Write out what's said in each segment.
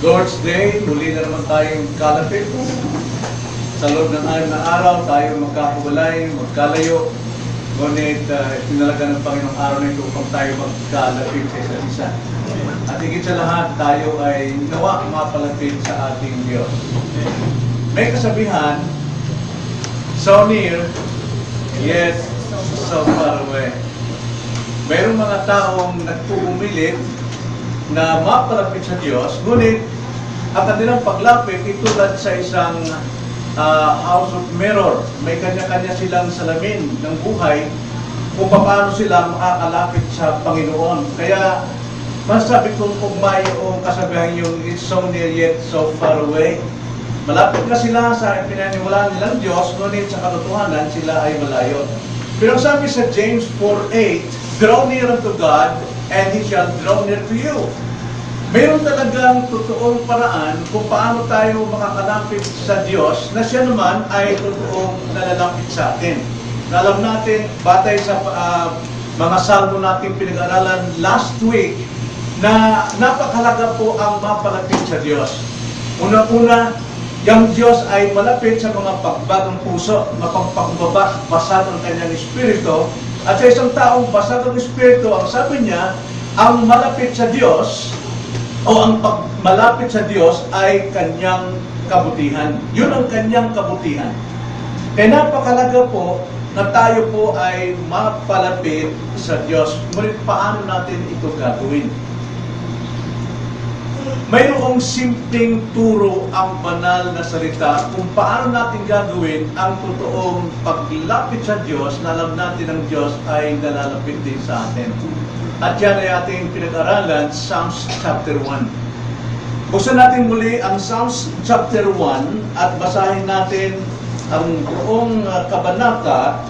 Lord's Day, muli na naman tayong kalapit. Sa loob ng 6 na araw, tayo magkakawalay, magkalayo. Ngunit pinalaga ng Panginoong araw na ito upang tayo magkalapit sa isa't isa. At higit sa lahat, tayo ay nawa mapalapit sa ating Diyos. May kasabihan, so near, yet so far away. Mayroong mga taong nagpupumilit na mapalapit sa Diyos, ngunit ang kanilang paglapit ay tulad sa isang house of mirror. May kanya-kanya silang salamin ng buhay kung paano sila makakalapit sa Panginoon. Kaya masasabi kong kung mayroong kasabihan yung it's so near yet so far away. Malapit na sila sa pinaniwalaan nilang Diyos, ngunit sa katotohanan sila ay malayo. Pero sabi sa James 4:8, draw near unto God, and He shall draw near to you. Mayroon talagang totoong paraan kung paano tayo makakalapit sa Diyos na siya naman ay totoong nalalapit sa atin. Alam natin, batay sa mga salmo nating pinag-aralan last week, na napakahalaga po ang mapalapit sa Diyos. Una-una, yung Diyos ay malapit sa mga pagbagang puso, mapagpakumbaba, basado ng kanyang Espiritu. At sa isang taong basado ng Espiritu, ang sabi niya, ang malapit sa Diyos, o ang malapit sa Diyos ay kanyang kabutihan. Yun ang kanyang kabutihan. Kaya napakalaga po na tayo po ay mapalapit sa Diyos. Ngunit paano natin ito gagawin? Mayroong simpleng turo ang banal na salita kung paano natin gagawin ang totoong paglapit sa Diyos na alam natin ang Diyos ay nalalapit din sa atin. At yan ay ating pinag-aralan, Psalms chapter 1. Buksan natin muli ang Psalms chapter 1 at basahin natin ang buong kabanata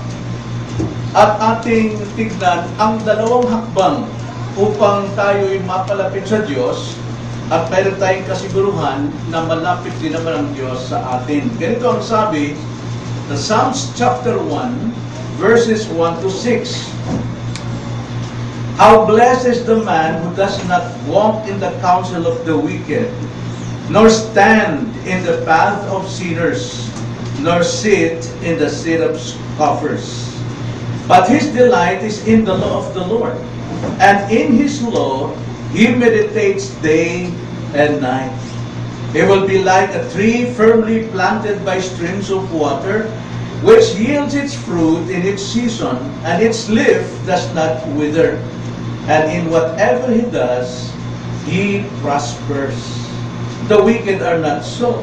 at ating tignan ang dalawang hakbang upang tayo'y mapalapit sa Diyos at mayroon tayong kasiguruhan na malapit din naman ang Diyos sa atin. Ganito ang sabi, the Psalms chapter 1, verses 1 to 6. How blessed is the man who does not walk in the counsel of the wicked, nor stand in the path of sinners, nor sit in the seat of scoffers. But his delight is in the law of the Lord, and in his law he meditates day and night. He will be like a tree firmly planted by streams of water, which yields its fruit in its season, and its leaf does not wither. And in whatever he does, he prospers. The wicked are not so,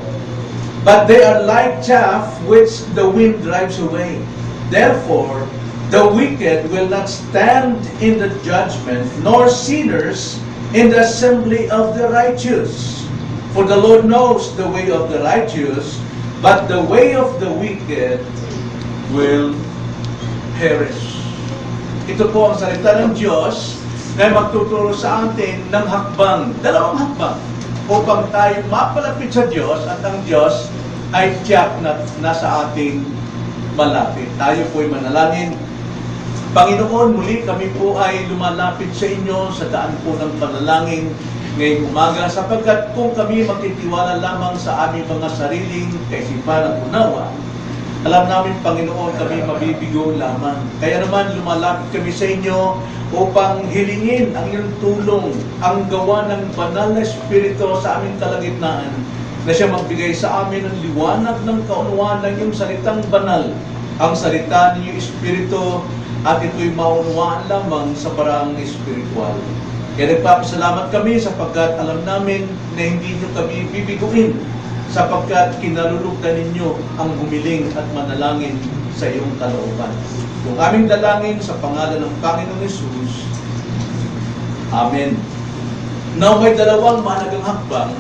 but they are like chaff which the wind drives away. Therefore, the wicked will not stand in the judgment, nor sinners in the assembly of the righteous. For the Lord knows the way of the righteous, but the way of the wicked will perish. Ito po ang salita ng Diyos na magtuturo sa atin ng hakbang, dalawang hakbang, upang tayo mapalapit sa Diyos at ang Diyos ay tiyak na nasa ating malapit. Tayo po'y manalangin. Panginoon, muli kami po ay lumalapit sa inyo sa daan po ng panalangin ngayong umaga, sapagkat kung kami magtitiwala lamang sa aming mga sariling kaisipan at unawa, alam namin, Panginoon, kami mabibigo lamang. Kaya naman lumalapit kami sa inyo upang hilingin ang iyong tulong, ang gawa ng banal na Espiritu sa aming kalagitnaan, na siya magbigay sa amin ng liwanag ng kaunawaan ng iyong salitang banal, ang salita ng iyong Espiritu, at ito'y maunawaan lamang sa paraang espiritual. Kaya nagpapasalamat kami sapagkat alam namin na hindi niyo kami bibiguin, sapagkat kinalulugdan ninyo ang humiling at manalangin sa iyong kalooban. Kung aming dalangin sa pangalan ng Panginoong Hesus. Amen. Now, may dalawang mahalagang hakbang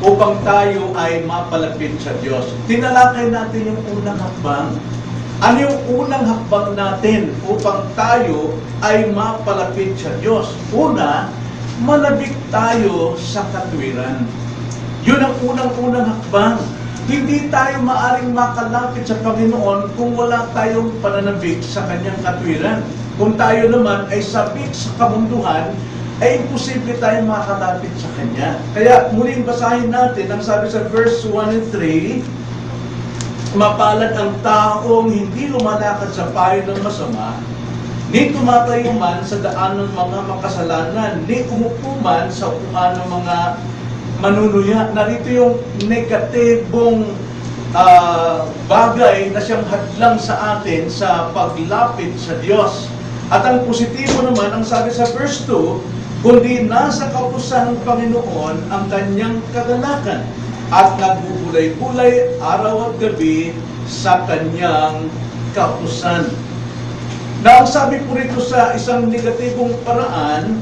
upang tayo ay mapalapit sa Diyos. Tinalakay natin yung unang hakbang. Ano yung unang hakbang natin upang tayo ay mapalapit sa Diyos? Una, manabik tayo sa katwiran. Yun ang unang-unang hakbang. Hindi tayo maaring makalapit sa Panginoon kung wala tayong pananabik sa Kanyang katwiran. Kung tayo naman ay sabik sa kabunduhan, ay imposible tayong makalapit sa Kanya. Kaya muling basahin natin, ang sabi sa verse 1 and 3, mapalad ang taong hindi lumalakad sa payo ng masama, ni tumatayo man sa daan ng mga makasalanan, ni umupo man sa upuan ng mga manunuya. Narito yung negatibong bagay na siyang hadlang sa atin sa paglapit sa Diyos. At ang positibo naman, ang sabi sa verse 2, kundi nasa kautusan ng Panginoon ang kanyang kagalakan at nagbubulay-bulay araw at gabi sa kanyang kautusan. Na ang sabi po rito sa isang negatibong paraan,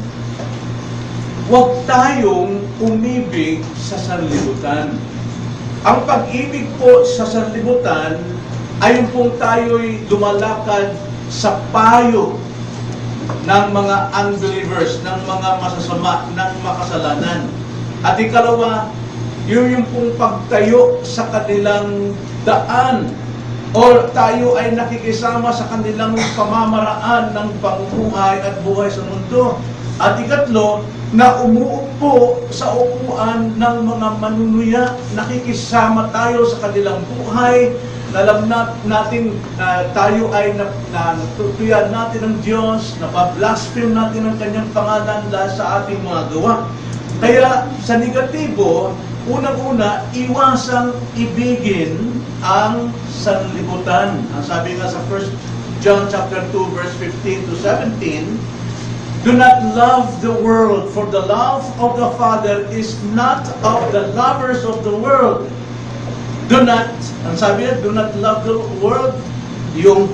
huwag tayong umibig sa sanlibutan. Ang pag-ibig po sa sanlibutan ay yung pong tayo'y lumalakad sa payo ng mga unbelievers, ng mga masasama, ng makasalanan. At ikalawa, yung pong pagtayo sa kanilang daan o tayo ay nakikisama sa kanilang pamamaraan ng pamumuhay at buhay sa mundo. At ikatlo, na umuupo sa upuan ng mga manunuya, nakikisama tayo sa kanilang buhay, alam natin na tayo ay natutuyan natin ng Diyos, napablaspheme natin ang kanyang pangalan dahil sa ating mga gawa. Kaya sa negatibo, unang-una, iwasang ibigin ang sanlibutan. Ang sabi nga sa 1 John chapter 2 verse 15 to 17, do not love the world, for the love of the Father is not of the lovers of the world. Do not, ang sabi niya, do not love the world, yung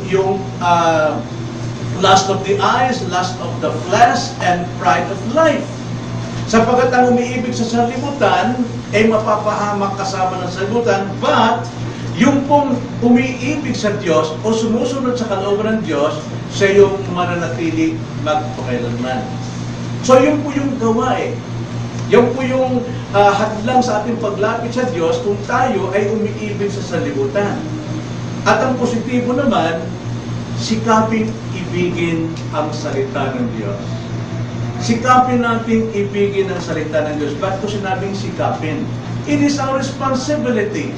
lust of the eyes, lust of the flesh, and pride of life. Sapagkat ang umiibig sa sanlibutan ay mapapahamak kasama ng sanlibutan, but yung pong umiibig sa Diyos o sumusunod sa kalooban ng Diyos, siya yung mananatili magpakailanman. So yun po yung gawa Yan po yung hadlang sa ating paglapit sa Diyos kung tayo ay umiibig sa sanlibutan. At ang positibo naman, sikapin ibigin ang salita ng Diyos. Sikapin natin ibigin ang salita ng Diyos. Ba't ko sinabing sikapin? It is our responsibility.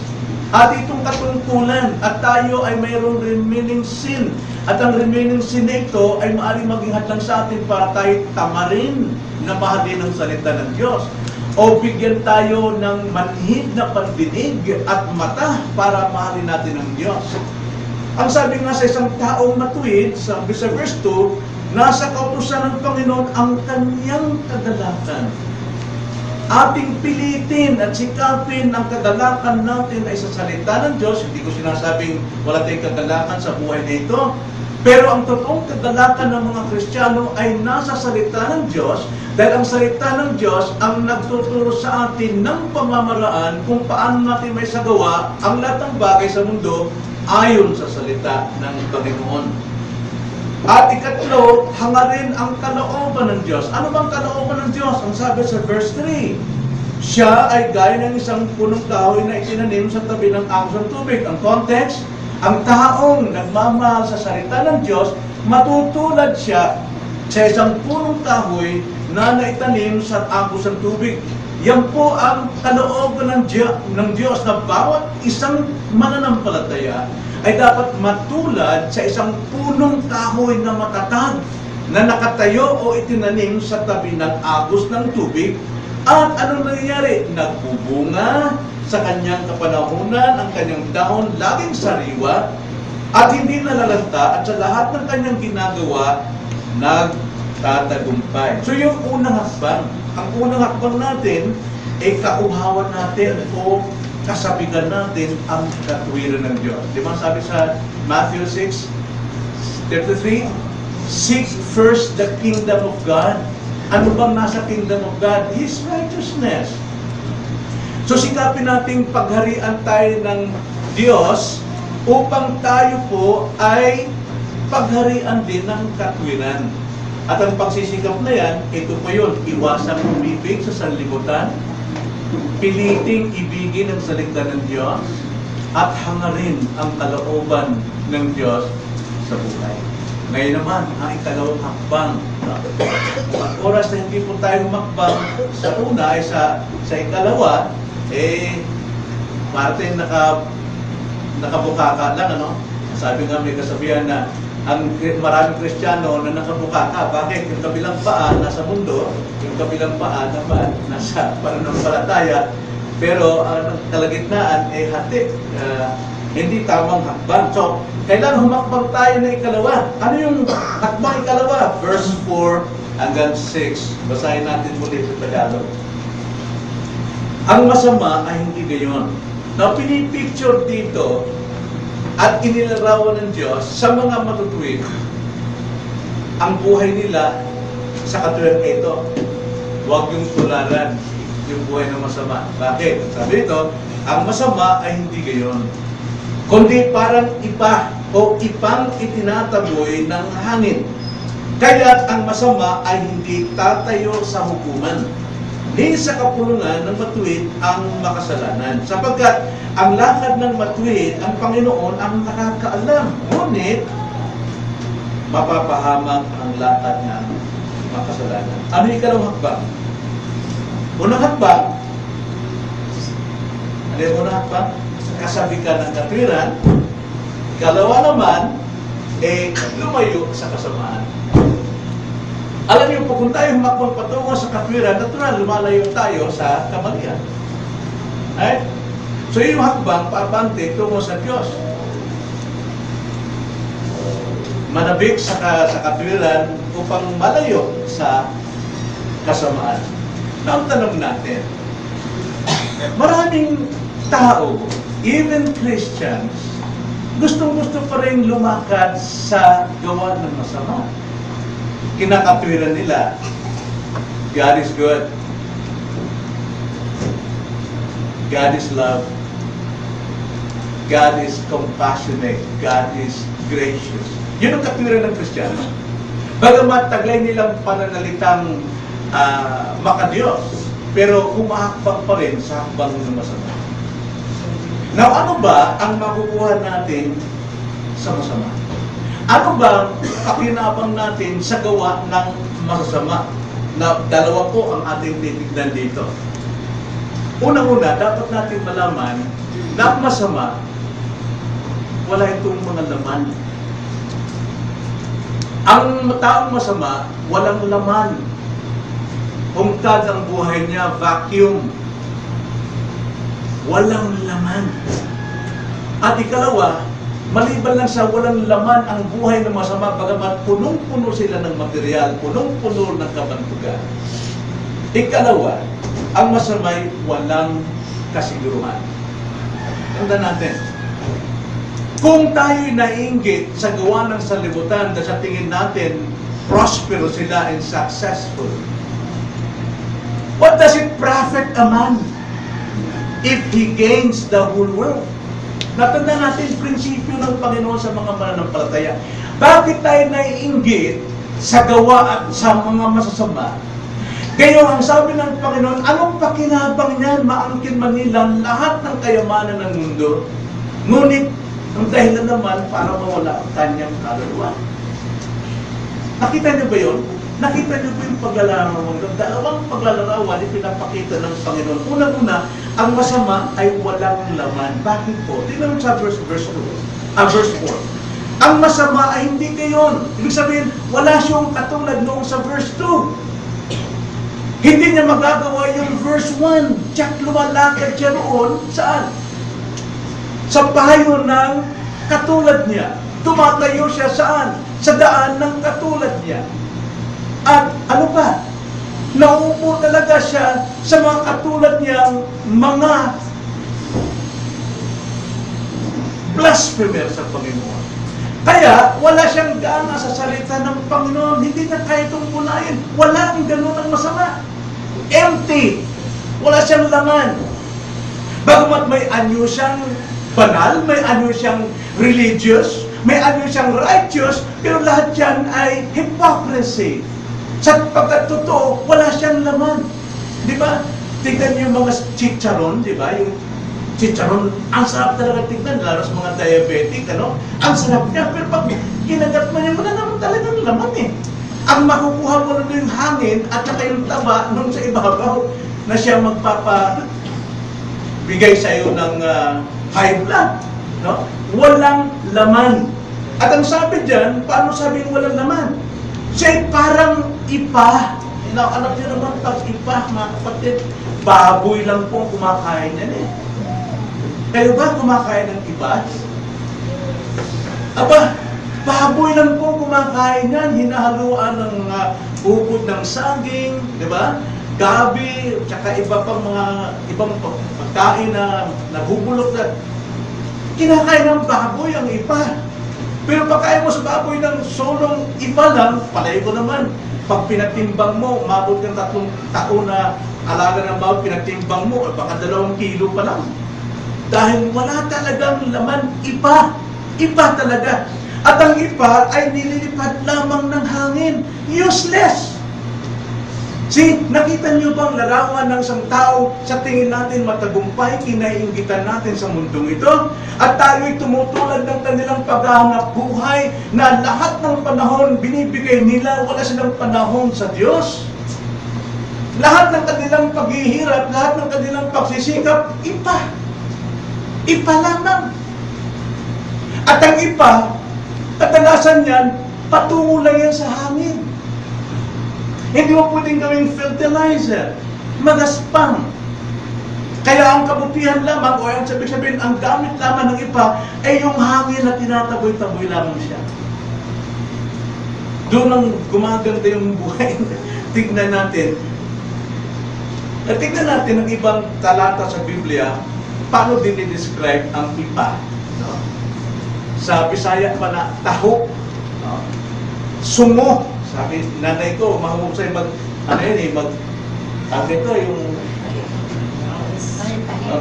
At itong katungkulan, at tayo ay mayroong remaining sin. At ang remaining sin na ito ay maaaring maging hadlang sa atin para tayo tamarin na mahalin ang salita ng Diyos. O bigyan tayo ng manhid na pandinig at mata para mahalin natin ang Diyos. Ang sabi nga sa isang taong matuwid, sa verse 2, nasa kautusan ng Panginoon ang kanyang kagalakan. Ating pilitin at sikapin ang kagalakan natin ay sa salita ng Diyos. Hindi ko sinasabing wala tayong kagalakan sa buhay na ito. Pero ang totoong kagalakan ng mga Kristiyano ay nasa salita ng Diyos, dahil ang salita ng Diyos ang nagtuturo sa atin ng pamamaraan kung paano natin may sagawa ang lahat ng bagay sa mundo ayon sa salita ng Panginoon. At ikatlo, hangarin ang kalooban ng Diyos. Ano bang kalooban ng Diyos? Ang sabi sa verse 3, siya ay gaya ng isang punong kahoy na itinanim sa tabi ng agos ng tubig. Ang context, ang taong nagmamahal sa salita ng Diyos, matutulad siya sa isang punong kahoy na naitanim sa agos ng tubig. Yan po ang kalooban ng Diyos na bawat isang mananampalataya ay dapat matulad sa isang punong kahoy na matatag na nakatayo o itinanim sa tabi ng agos ng tubig. At ano nangyayari? Nagbubunga sa kanyang kapanahunan, ang kanyang dahon laging sariwa at hindi nalalanta, at sa lahat ng kanyang ginagawa nagtatagumpay. So yung unang hakbang, ang unang hakbang natin ay kauhawan natin o kasabigan natin ang katuwiran ng Diyos. Di ba sabi sa Matthew 6:33? Seek first the kingdom of God. Ano bang nasa kingdom of God? His righteousness. So sikapin nating pagharian tayo ng Diyos upang tayo po ay pagharian din ng katwiran. At ang pagsisikap na yan, ito po yun, iwasang umibig sa sanlibutan, piliting ibigin ang salita ng Diyos, at hangarin ang kalooban ng Diyos sa buhay. Ngayon naman, ang ikalawang hakbang. oras na hindi po tayo humakbang sa una ay sa ikalawa, Martin, nakabukaka lang, ano? Sabi nga may kasabihan na ang maraming Kristiyano na nakabukaka. Bakit? Yung kabilang paa nasa mundo, yung kabilang paa naman nasa pananampalataya, pero ang kalagitnaan ay hati. Hindi tamang hakbang. So, kailan humakbang tayo na ikalawa? Ano yung hakbang ikalawa? Verse 4 hanggang 6. Basahin natin muli sa Tagalog. Ang masama ay hindi gayon. Now, pinipicture dito at inilarawan ng Diyos sa mga matutuwid ang buhay nila sa katulad ito. Huwag yung tularan yung buhay ng masama. Bakit? Sabi ito, ang masama ay hindi gayon, kundi parang ipa o ipang itinataboy ng hangin. Kaya't ang masama ay hindi tatayo sa hukuman, ni sa kapulungan ng matuwid ang makasalanan. Sapagkat ang lakad ng matuwid, ang Panginoon ang nakakaalam. Ngunit, mapapahamak ang lakad ng makasalanan. Ano yung ikalawang hakbang? Unang hakbang, ano yung unang hakbang? Kasabi ka ng katwiran. Ikalawa naman, lumayo sa kasamaan. Alam niyo po, kung tayo humakbang patungo sa katwiran, natural, lumalayo tayo sa kamalian. Right? So yung hakbang, paabante, tungo sa Diyos. Manabik sa katwiran upang malayo sa kasamaan. Na ang tanong natin, maraming tao, even Christians, gustong-gusto pa rin lumakad sa gawa ng masama. Kinakatwiran nila, God is good, God is love, God is compassionate, God is gracious. Yun ang katwiran ng Kristiyano. Bagamat taglay nilang pananalitang makadiyos, pero humahakbang pa rin sa hakbang ng masama. Now, ano ba ang makukuha natin sa masama? Ano ba pakinabang natin sa gawa ng masasama? Na dalawa po ang ating titignan dito. Unang-una, dapat natin malaman na ang masama, wala itong mga laman. Ang taong masama, walang laman. Hungkad ang buhay niya, vacuum. Walang laman. At ikalawa, maliban lang sa walang laman ang buhay ng masama, bagamat punong-puno sila ng material, punong-puno ng kabantugan. Ikalawa, ang masama'y walang kasiguruhan. Tanda natin, kung tayo'y naiinggit sa gawa ng sanlibutan na sa tingin natin, prosperous sila and successful, what does it profit a man if he gains the whole world? Natanda natin prinsipyo ng Panginoon sa mga mananampalataya. Bakit tayo naiinggit sa gawa at sa mga masasama? Gayon, ang sabi ng Panginoon, anong pakinabang niyan maangkin man nila lahat ng kayamanan ng mundo? Ngunit, ang dahilan naman para mawala ang kanyang kaluluwa. Nakita niyo ba yun? Nakita niyo po yung paglalarawan. Dalawang paglalarawan ay pinapakita ng Panginoon. Unang-una, ang masama ay walang laman. Bakit po? Tingnan mo sa verse 4. Ang masama ay hindi gayon. Ibig sabihin, wala siyang katulad noong sa verse 2. Hindi niya magagawa yung verse 1. Tiyak lumalakad siya roon. Saan? Sa payo ng katulad niya. Tumatayo siya saan? Sa daan ng katulad niya. At ano pa? Nauupo talaga siya sa mga katulad niyang mga blasphemer sa Panginoon. Kaya, wala siyang gana sa salita ng Panginoon. Hindi niya kaya itong punayin. Wala ang ganun ang masama. Empty. Wala siyang laman. Bagamat may anyo siyang banal, may anyo siyang religious, may anyo siyang righteous, pero lahat yan ay hypocrisy. Sa pagkatotoo, wala siyang laman. Di ba? Tignan niyo yung mga chicharon, di ba? Yung chicharon, ang sarap talaga tignan, lalo sa mga diabetic, ano? Ang sarap niya, pero pag kinagat mo niya, wala naman talagang laman eh. Ang makukuha mo na yung hangin at saka yung taba nung sa ibabaw na siya magpapabigay sa iyo ng high blood. No? Walang laman. At ang sabi dyan, paano sabing walang laman? Siya parang ipa. Alam niyo naman pag ipa, mga kapatid, baboy lang po kumakain yan eh. Kayo ba kumakain ng ipa? Aba, baboy lang po kumakain yan, hinahaluan ng bukod ng saging, di ba? Gabi, tsaka iba pang ibang pagkain na nabubulok na kinakain ng baboy ang ipa. Pero pagkain mo sa baboy ng solong ipa lang, palay ko naman, pag pinatimbang mo, umabot ng 3 taon na alaga ng baboy, pinatimbang mo, baka 2 kilo pa lang. Dahil wala talagang laman, ipa. Ipa talaga. At ang ipa ay nililipad lamang ng hangin. Useless. See, nakita niyo bang larawan ng isang tao sa tingin natin matagumpay, kinaiinggitan natin sa mundong ito? At tayo'y tumutulad ng kanilang paghahanap buhay na lahat ng panahon binibigay nila, wala silang panahon sa Diyos. Lahat ng kanilang paghihirap, lahat ng kanilang pagsisikap, ipa. Ipa lamang. At ang ipa, kadalasan yan, patungo lang yan sa hangin. Hindi mo pwedeng gawing fertilizer, magaspang. Kaya ang kabutihan lamang, o ang sabihin, ang gamit lamang ng ipa, ay yung hangin na tinataboy-taboy lamang siya. Doon ang gumaganda yung buhay. Tignan natin. At tignan natin ang ibang talata sa Biblia, paano dinidescribe ang ipa. No? Sa Bisaya pa na taho, no? Sungo. Sabi, nanay ko, mahusay yung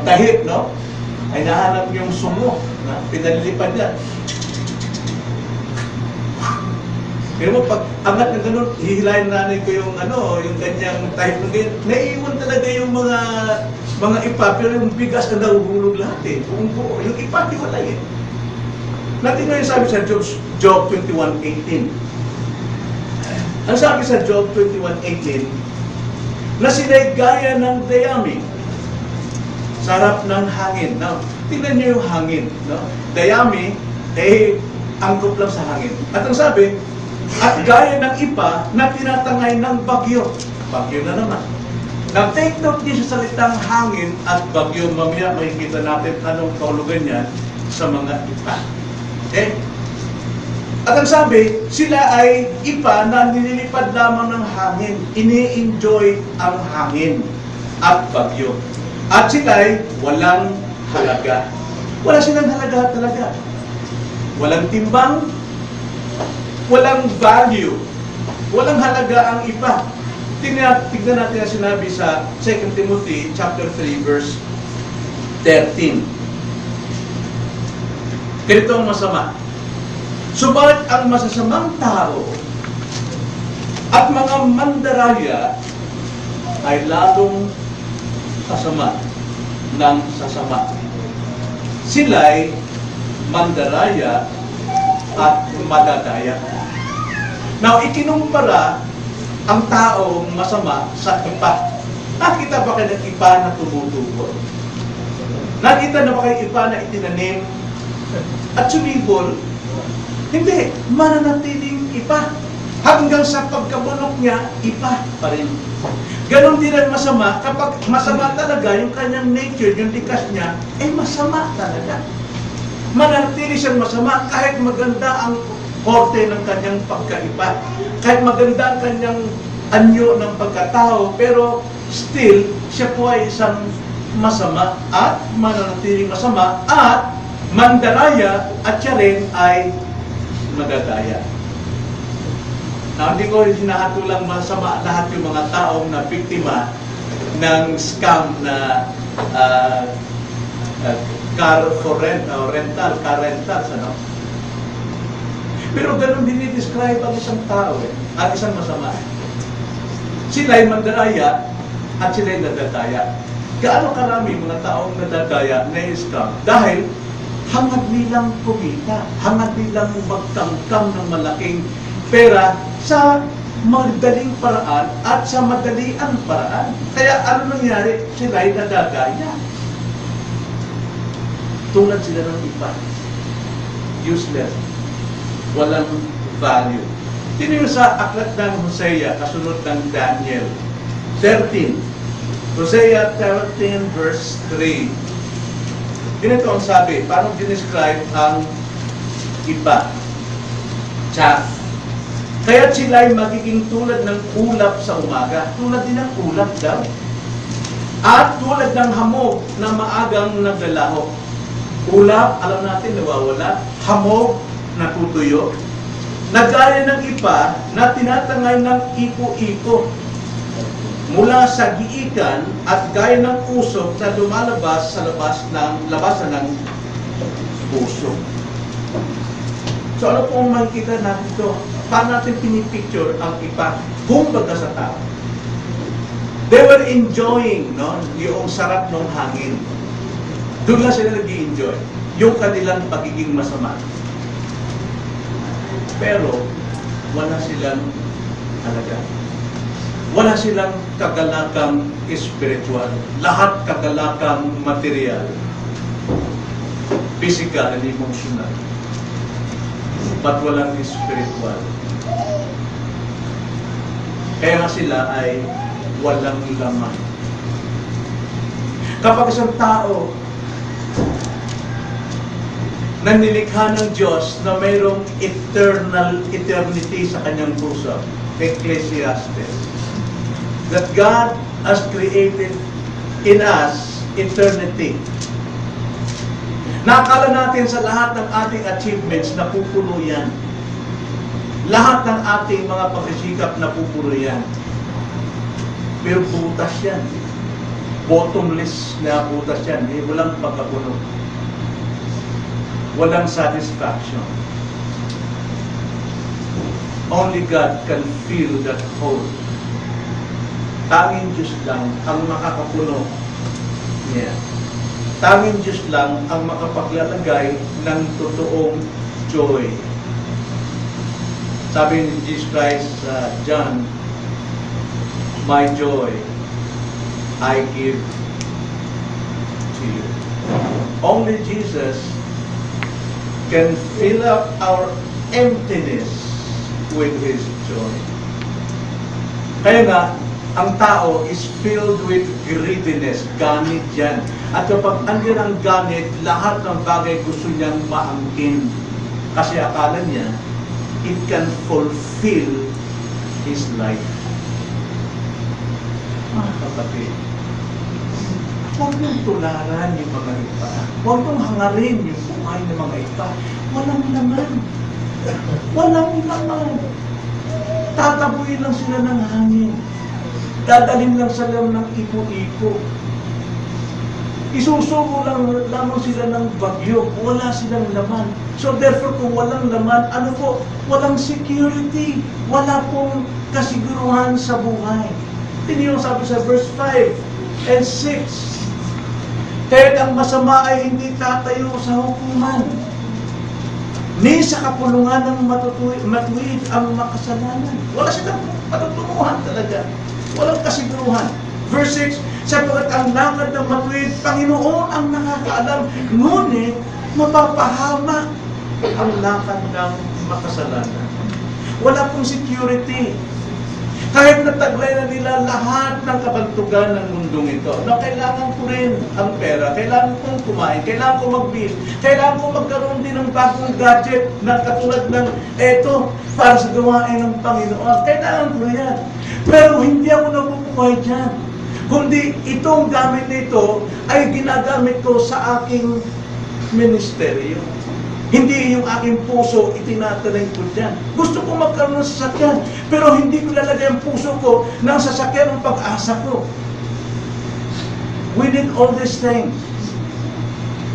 tahip, no? Ay nahanap yung sungo, na pinalilipad niya. Pero mo, pag angat na gano'n, hihilayin nanay ko yung ganyang tahip na ganyan. Naiiwan talaga yung mga ipa, pero yung bigas na nahuhulog lahat eh. Buong-buo. Yung ipa, di wala eh. Natin nga yung sabi sa Job 21:18. Ang sabi sa Job 21:18, na sila'y gaya ng dayami sa harap ng hangin. Now, tingnan niyo yung hangin. No? Dayami, angkop lang sa hangin. At ang sabi, at gaya ng ipa na tinatangay ng bagyo. Bagyo na naman. Now, take note niyo sa salitang hangin at bagyo. Mamaya makikita natin anong kaulugan niyan sa mga ipa. Okay? At ang sabi, sila ay ipa na nililipad lamang ng hangin. Ini-enjoy ang hangin at bagyo. At sila ay walang halaga. Wala silang halaga talaga. Walang timbang, walang value, walang halaga ang ipa. Tignan natin ang sinabi sa 2 Timothy chapter 3 verse 13. Ganito ang masama. Subalit ang masasamang tao at mga mandaraya ay lalong sasama ng sasama. Sila'y mandaraya at madadaya. Now, ikinumpara ang taong masama sa ipa. Nakita ba kayo ng ipa na tumutubo? Nakita na ba kayo ipa na itinanim at sumibol? Hindi, mananatiling ipa. Hanggang sa pagkabulok niya, ipa pa rin. Ganon din ang masama, kapag masama talaga yung kanyang nature, yung likas niya, ay masama talaga. Mananatili siyang masama kahit maganda ang korte ng kanyang pagkaipa. Kahit maganda ang kanyang anyo ng pagkatao, pero still, siya po ay isang masama at mananatiling masama at mandaraya at siya rin ay madadaya. Hindi ko hinahatulang masama lahat yung mga taong na biktima ng scam na car for rent, car rentals, ano? Pero ganun din i-describe ang isang tao at isang masama. Sila'y mandaraya at sila'y nadadaya. Gaano karami mga taong nadadaya na scam? Dahil hangad nilang kumita, hangad nilang magtangkam ng malaking pera sa madaling paraan at sa madaliang paraan. Kaya ano nangyari? Sila'y nagagaya. Tulad sila ng iba. Useless. Walang value. Tingnan sa aklat ng Hosea, kasunod ng Daniel 13. Hosea 13 verse 3. Ganito ang sabi, parang dinescribe ang iba. Chaff. Kaya sila'y magiging tulad ng ulap sa umaga. Tulad din ng ulap daw. At tulad ng hamog na maagang naglalaho. Ulap, alam natin, nawawala. Hamog, natutuyo. Nagaya ng ipa na tinatangay ng ipo-ipo mula sa giikan at gaya ng usok na lumalabas sa labasan ng puso. So ano pong makikita natin ito? Paano natin pinipicture ang ipa? Kumbaga sa tao. They were enjoying, no, yung sarap ng hangin. Doon lang sila nag-i-enjoy. Yung kanilang pagiging masama. Pero wala silang halaga. Wala silang kagalakang espiritual. Lahat kagalakang material. Physical and emotional. But walang spiritual. Kaya nga sila ay walang laman. Kapag isang tao na nilikha ng Diyos na mayroong eternity sa kanyang puso, Ecclesiastes, that God has created in us eternity. Nakakala natin sa lahat ng ating achievements na pupuno yan. Lahat ng ating mga pagsisikap na pupuno yan. Pero butas yan. Bottomless na butas yan. Walang pagkapuno. Walang satisfaction. Only God can fill that hole. Tanging Diyos lang ang makakapuno niya. Tanging Diyos lang ang makapaglalagay ng totoong joy. Sabi ni Jesus Christ sa John, "My joy I give to you." Only Jesus can fill up our emptiness with His joy. Kaya nga, ang tao is filled with greediness. Ganit yan. At kapag andyan ang ganit, lahat ng bagay gusto niyang maangkin. Kasi akala niya, it can fulfill his life. Mga kapatid, huwag mong tularan yung mga iba. Huwag mong hangarin yung buhay ng mga iba. Walang laman. Walang laman. Tatabuin lang sila ng hangin. Dadalhin lang sila ng ipo-ipo. Isusubo lang lamang sila ng bagyo. Wala silang laman. So therefore, kung walang laman, ano po? Walang security. Wala pong kasiguruhan sa buhay. Tingnan yung sabi sa verse 5 and 6. Kahit ang masama ay hindi tatayo sa hukuman, ni sa kapulungan ng matuwid ang makasalanan. Wala silang patutunguhan talaga. Walang kasiguruhan. Verse 6, sapagkat ang lakad ng matuwid, Panginoon ang nakakaalam, ngunit mapapahama ang lakad ng makasalanan. Wala pong security. Kahit nataglay na nila lahat ng kabantugan ng mundong ito, na kailangan ko rin ang pera, kailangan kong kumain, kailangan ko mag-bill, kailangan ko magkaroon din ng bagong gadget na katulad ng eto para sa gawain ng Panginoon. Kailangan ko yan. Pero hindi ako nabubuhay dyan. Kundi itong gamit nito ay ginagamit ko sa aking ministeryo. Hindi yung aking puso itinatanim ko dyan. Gusto ko magkaroon ng sasakyan, pero hindi ko lalagay ang puso ko ng sasakyan ng pag-asa ko. We need all these things.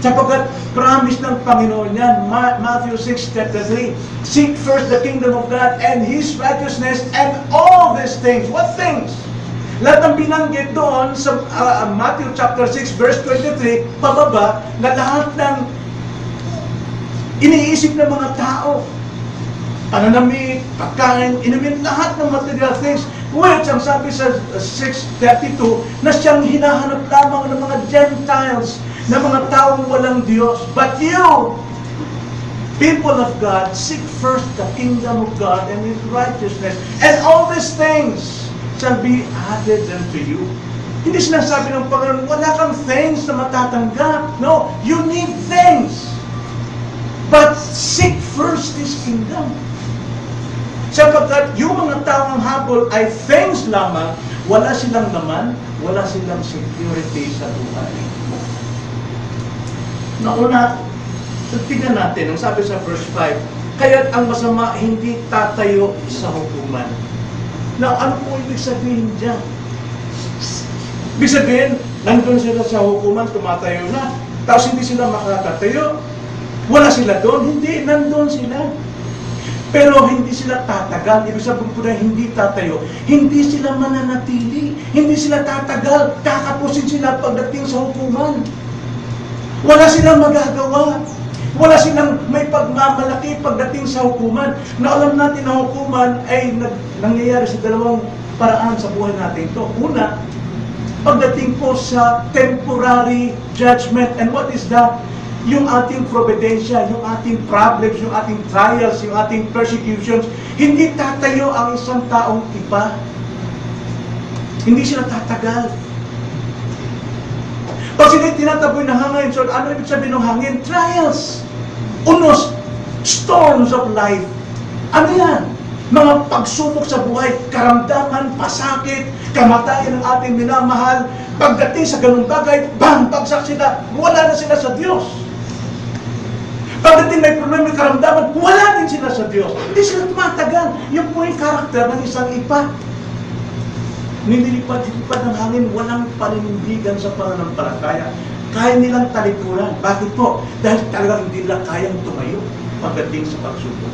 Sapagkat promise ng Panginoon yan, Matthew 6:3, seek first the kingdom of God and His righteousness and all these things. What things? Lahat ng binanggit doon sa Matthew chapter 6 verse 23, pababa, na lahat ng iniisip ng mga tao pananamit, pagkain, inumin, lahat ng material things. Which, ang sabi sa 6:32, na siyang hinahanap lamang ng mga Gentiles, na mga taong walang Diyos. But you, people of God, seek first the kingdom of God and His righteousness, and all these things shall be added unto you. Hindi sinasabi ng Panginoon, wala kang things na matatanggap. No, you need things. But seek first His kingdom. Sapagkat yung mga taong habol ay things lamang, wala silang naman, wala silang security sa buhay. Nauna, tingnan natin, ang sabi sa verse 5, kaya't ang masama hindi tatayo sa hukuman. Now, ano po ibig sabihin dyan? Ibig sabihin, nandun sila sa hukuman, tumatayo na, tapos hindi sila makakatayo. Wala sila doon, hindi, nandun sila. Pero hindi sila tatagal. Ibig sabihin po na hindi tatayo. Hindi sila mananatili. Hindi sila tatagal. Kakapusin sila pagdating sa hukuman. Wala silang magagawa. Wala silang may pagmamalaki pagdating sa hukuman. Na alam natin na hukuman ay nangyayari sa dalawang paraan sa buhay natin ito. Una, pagdating po sa temporary judgment. And what is that? Yung ating providensya, yung ating problems, yung ating trials, yung ating persecutions, hindi tatayo ang isang taong iba. Hindi sila tatagal. Pag sila tinataboy ng hangin, so ano ibig sabihin ng hangin? Trials. Unos, storms of life. Ano yan? Mga pagsubok sa buhay, karamdaman, pasakit, kamatayan ng ating minamahal. Pagdating sa ganung bagay, bang, bagsak sila, wala na sila sa Diyos. Pagdating may problema, may karamdaman, wala din sila sa Diyos. Hindi sila tumatagal. Yung po yung karakter ng isang ipa. Nililipad-lipad ng hangin, walang paninindigan sa pananampalataya. Kaya nilang talikuran. Bakit po? Dahil talagang hindi nila kayang tumayo pagdating sa pagsubok.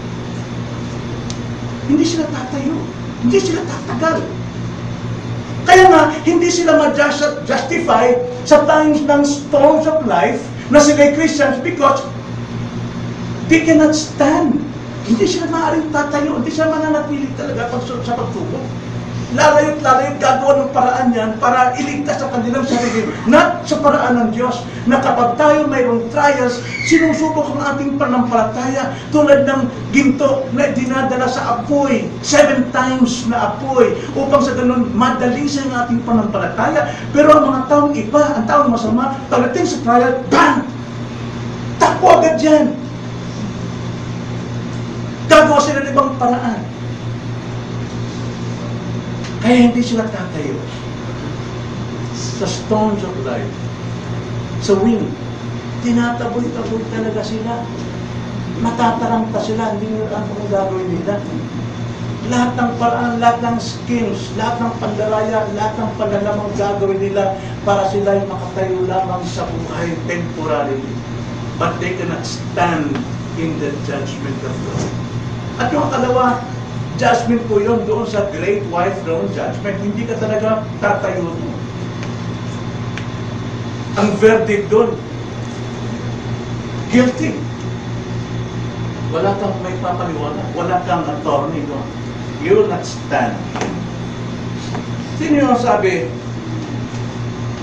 Hindi sila tatayo. Hindi sila tatagal. Kaya nga, hindi sila ma-justify sa times ng storms of life na sila'y Christians because they cannot stand. Hindi sila maaaring tatayo. Hindi sila mananatili talaga sa pagsubok. Lalayot gagawa ng paraan yan para iligtas sa kanilang sarili. Not sa paraan ng Diyos na kapag tayo mayroong trials, sinusubok ang ating pananampalataya tulad ng ginto na dinadala sa apoy. 7 times na apoy upang sa ganun madali sa ating pananampalataya. Pero ang mga taong iba, ang taong masama, pagdating sa trial, bang! Takbo agad yan! Gagawa sila ng ibang paraan. Kaya hindi sila tatayo sa storms of life, sa wind. Tinataboy-taboy talaga sila. Matataranta sila, hindi nila alam kung gagawin nila. Lahat ng paraan, lahat ng schemes, lahat ng pandaraya, lahat ng panlalamang gagawin nila para sila ay makatayo lamang sa buhay temporarily. But they cannot stand in the judgment of God. At yung kalawa, judgment po yun doon sa Great White Throne Judgment. Hindi ka talaga tatayo doon. Ang verdict doon, guilty. Wala kang may papaliwanag. Wala kang attorney doon. You will not stand. Sino yung sabi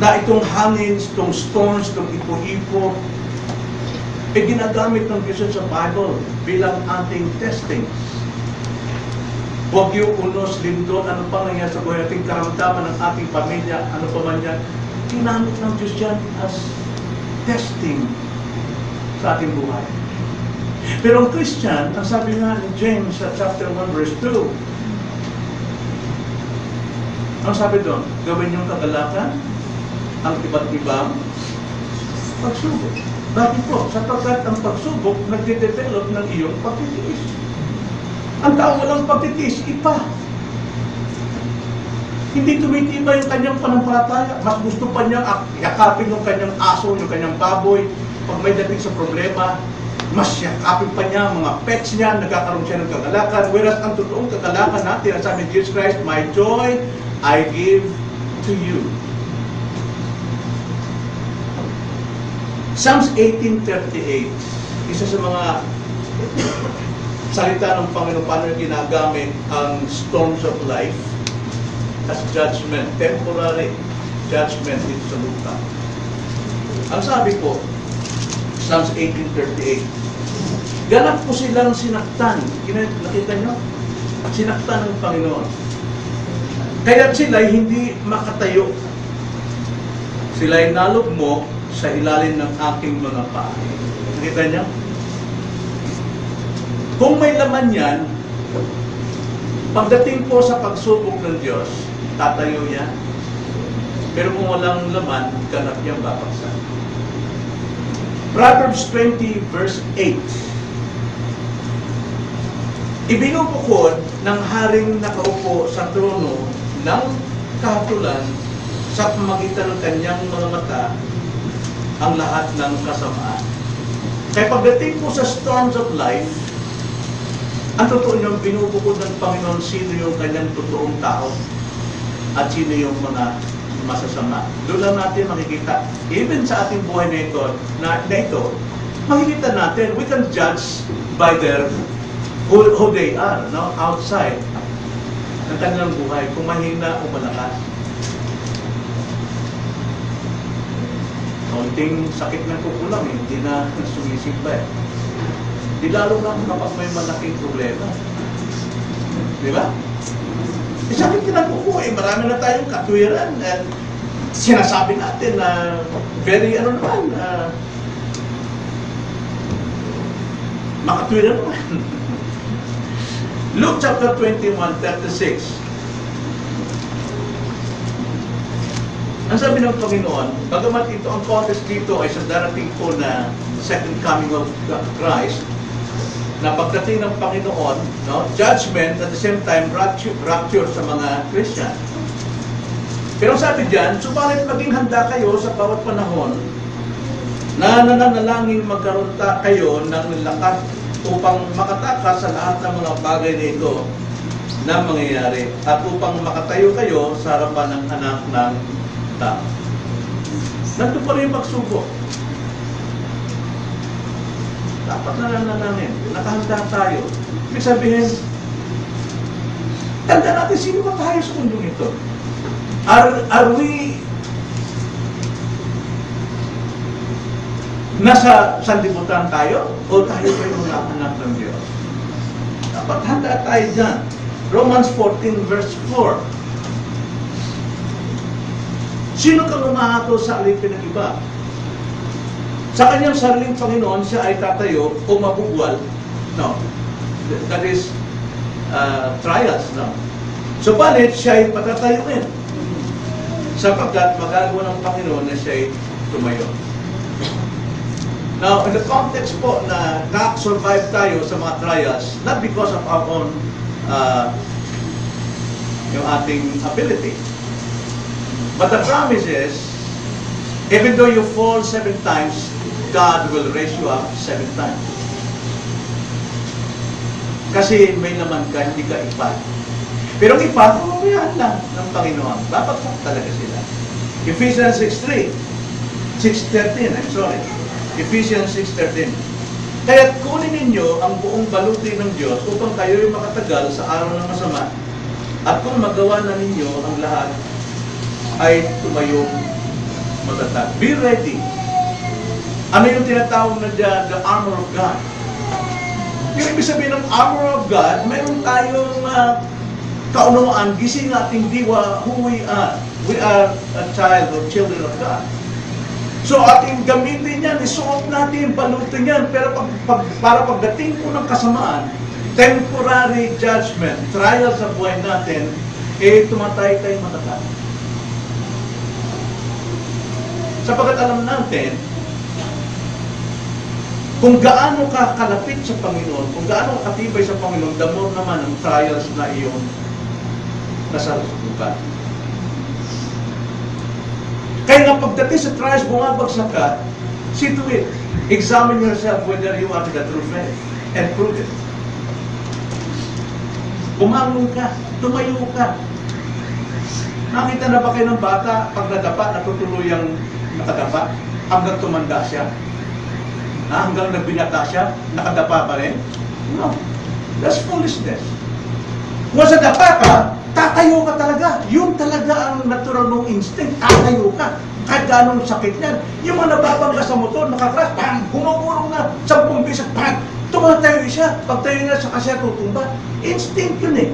na itong hangin, itong storms, itong ipo-ipo, ginagamit ng Diyos sa Bible bilang ating testing. Huwag yung unos, lindon, ano pa nangyari sa buhay natin, karamdaman ng ating pamilya, ano pa man yan. Ginamit ng Diyos yan as testing sa ating buhay. Pero ang Christian, ang sabi nga ni James sa chapter 1 verse 2, ang sabi doon, gawin yung kagalakan, ang iba't ibang pagsubok. Bakit po? Sapagkat ang pagsubok nagde-develop ng iyong pagtitiis. Ang tao walang pagtitiis, ipa. Hindi tumitibay yung kanyang panampalataya. Mas gusto pa niyang yakapin yung kanyang aso, yung kanyang baboy. Pag may dating sa problema, mas yakapin pa niya mga pets niya, nagkakaroon siya ng kagalakan. Whereas ang totoong kagalakan natin, ang sabi ni Jesus Christ, my joy I give to you. Psalms 18:38, isa sa mga salita ng Panginoon, paano ginagamit ang storms of life as judgment, temporary judgment dito sa lupa. Ang sabi ko, Psalms 18:38, ganap po silang sinaktan. Nakita nyo? Sinaktan ng Panginoon. Kaya sila'y hindi makatayo. Sila'y nalugmok sa ilalim ng aking mga paa. Nakita niyo? Kung may laman yan, pagdating po sa pagsubok ng Diyos, tatayo yan. Pero kung walang laman, ganap niyang babagsak. Proverbs 20 verse 8. Ibinubukod ng haring nakaupo sa trono ng kahatulan sa pamagitan ng kanyang mga mata ang lahat ng kasamaan. Kaya pagdating po sa storms of life, ang totoo niyong binubukod ng Panginoon sino yung kanyang totoong tao at sino yung mga masasama. Doon lang natin makikita. Even sa ating buhay na ito, makikita natin, we can judge by their who they are, no? Outside ng kanilang buhay, kung mahina o malakas. Kaunting sakit ng kukulang, hindi na sumisimba. Di lalo na kapag may malaking problema. Di ba? Sakit ka ng kuko, marami na tayong katwiran at sinasabi natin na very, makatwiran naman. Luke chapter 21:36. Ang sabi ng Panginoon, bagamat ito ang context dito ay sa darating po na second coming of Christ, na pagdating ng Panginoon, no, judgment at the same time rapture sa mga Christian. Pero sabi diyan, subalit maging handa kayo sa bawat panahon na nananalangin magkaroon kayo ng lakas upang makatakas sa lahat ng mga bagay na ito na mangyayari at upang makatayo kayo sa harapan ng anak ng tao. Nandun pa rin yung pagsubok. Dapat na nananangin. Nakahanda tayo. Ibig sabihin, tanda natin sino ba tayo sa mundong ito? Are we nasa sanlibutan tayo? O tayo ba yung mga anak ng Diyos? Dapat handa tayo dyan. Romans 14 verse 4. Sino kang umahatol sa alipin ng iba? Sa kanyang sariling Panginoon, siya ay tatayo o mabugwal. No. That is trials. No? So, balit siya ay patatayuin. Sapagkat magagawa ng Panginoon na siya ay tumayo. Now, in the context po na na-survive tayo sa mga trials, not because of our own yung ating ability. But the promise is, even though you fall 7 times, God will raise you up 7 times. Kasi may naman ka, hindi ka ipat. Pero ipat, mamamayaan lang ng Panginoon. Babagsak talaga sila. Ephesians 6:13, Ephesians 6:13. Kaya't kunin ninyo ang buong baluti ng Diyos upang kayo'y makatagal sa araw ng masama. At kung magawa na ninyo ang lahat, ay tumayong matatag. Be ready. Ano yung tinatawag na dyan, the armor of God? Yung ibig sabihin ng armor of God, mayroon tayong kaunawaan, gising ating diwa, who we are. We are a child or children of God. So ating gamitin yan, isuot natin, balutin yan, pero para pagdating po ng kasamaan, temporary judgment, trial sa buhay natin, tumatay tayong matatag. Sapagkat alam natin, kung gaano ka kalapit sa Panginoon, kung gaano ka katibay sa Panginoon, the more naman ang trials na iyong nasasabukan. Kaya nga pagdating sa trials, bumabagsak ka, see to it. Examine yourself whether you are the true faith and prove it. Bumangon ka, tumayo ka. Nakita na ba kayo ng bata, pag nadapa, natutuluyang nakadapa, hanggang tumanda siya? Hanggang nagbinata siya, nakadapa pa rin? No. That's foolishness. Kung sa dapa ka, tatayo ka talaga. Yun talaga ang natural mong instinct. Tatayo ka. Kahit ganong sakit yan. Yung mga nababangga sa motor, nakakras, bang! Humagurong na, 10 piso, bang! Tumatayo siya. Pagtayo niya, saka siya tutumba. Instinct yun eh.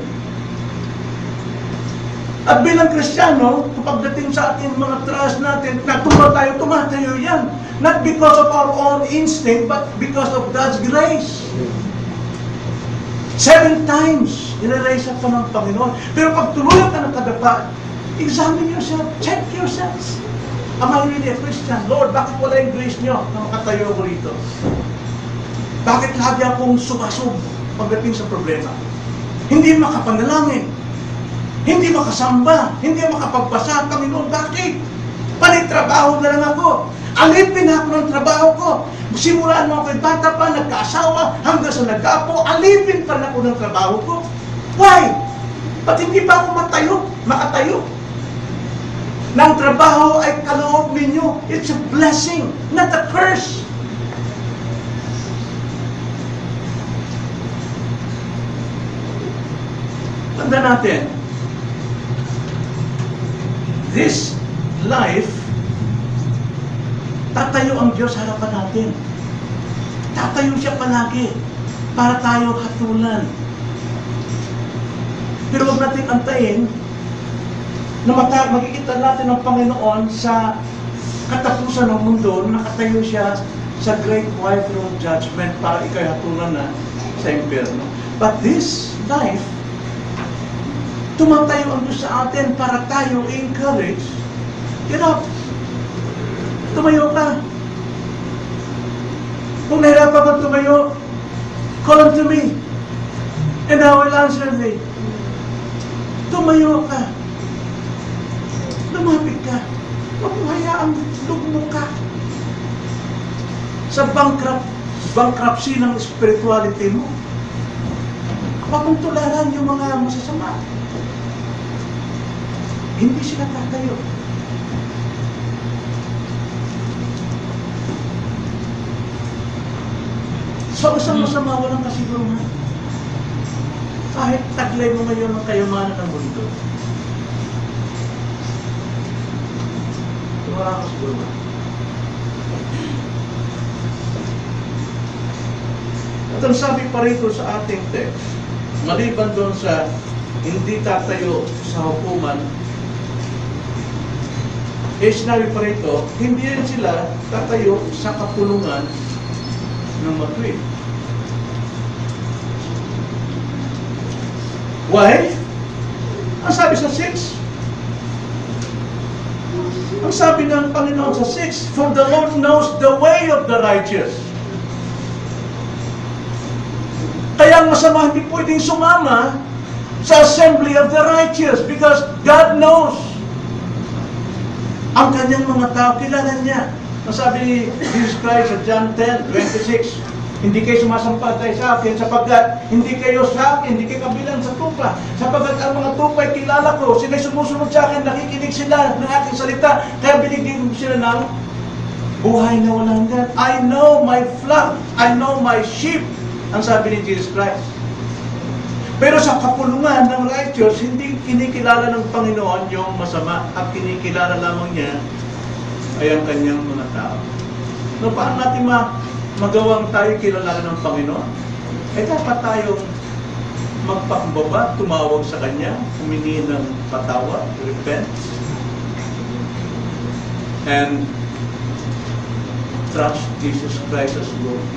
At bilang Kristiyano, kapag dating sa ating mga trust natin, na tumatayo yan. Not because of our own instinct, but because of God's grace. 7 times, nire-raise up ka ng Panginoon. Pero pag tuluyan ka ng kadapa, examine yourself, check yourself. Am I really a Christian? Lord, bakit wala yung grace niyo na makatayo ko rito? Bakit lagi akong sumasub pagdating sa problema? Hindi makapanalangin. Hindi makasamba, hindi makapagbasa. Panginoon, bakit? Panitrabaho na lang ako. Alipin ako ng trabaho ko. Simulaan mo ako yung bata pa, nagkaasawa, hanggang sa nagkapo, alipin pa na ako ng trabaho ko. Why? Ba't hindi pa ako makatayo? Nang trabaho ay kaloob ninyo. It's a blessing, not a curse. Tanda natin, this life, tatayo ang Diyos sa harapan natin. Tatayo siya palagi para tayo hatulan. Pero huwag natin antayin na makikita natin ang Panginoon sa katapusan ng mundo, nakatayo siya sa great white throne judgment para ikay hatulan na sa impyerno. But this life, tumatayo ang Diyos sa atin para tayo encourage. Get up. Tumayo ka. Kung nahirapan kang tumayo, call unto me, and I will answer thee. Tumayo ka. Lumapit ka. Huwag mo hayaang lugmo ka. Sa bankruptcy ng spirituality mo, huwag mong tularan yung mga masasama. Hindi sila tatayo. So, isang masama, walang kasiguruhan. Kahit taglay mo ngayon ang kayamanan ng mundo, walang kasiguruhan. At ang sabi pa rito sa ating text, maliban doon sa hindi tatayo sa hukuman, sinabi pa rito, hindi rin sila tatayo sa kapulungan ng matuwid. Why? Ang sabi sa 6, ang sabi ng Panginoon sa 6, for the Lord knows the way of the righteous. Kaya ang masama hindi pwedeng sumama sa assembly of the righteous because God knows ang kanyang mga tao, kilala niya. Nasabi ni Jesus Christ sa John 10:26, hindi kayo sumasampatay sa akin sapagkat hindi kayo sa akin, hindi kayo kabilang sa tupa. Sapagkat ang mga tupa ay kilala ko, sila'y sumusunod sa akin, nakikinig sila ng aking salita, kaya binigyan ko sila ng buhay na walang hanggan. I know my flock, I know my sheep, ang sabi ni Jesus Christ. Pero sa kapulungan ng righteous, hindi kinikilala ng Panginoon yung masama at kinikilala lamang niya ay ang kanyang mga tao. No, paano natin magawang tayo kilala ng Panginoon? Eh dapat tayong magpakumbaba, tumawag sa Kanya, humingi ng patawad, repent, and trust Jesus Christ as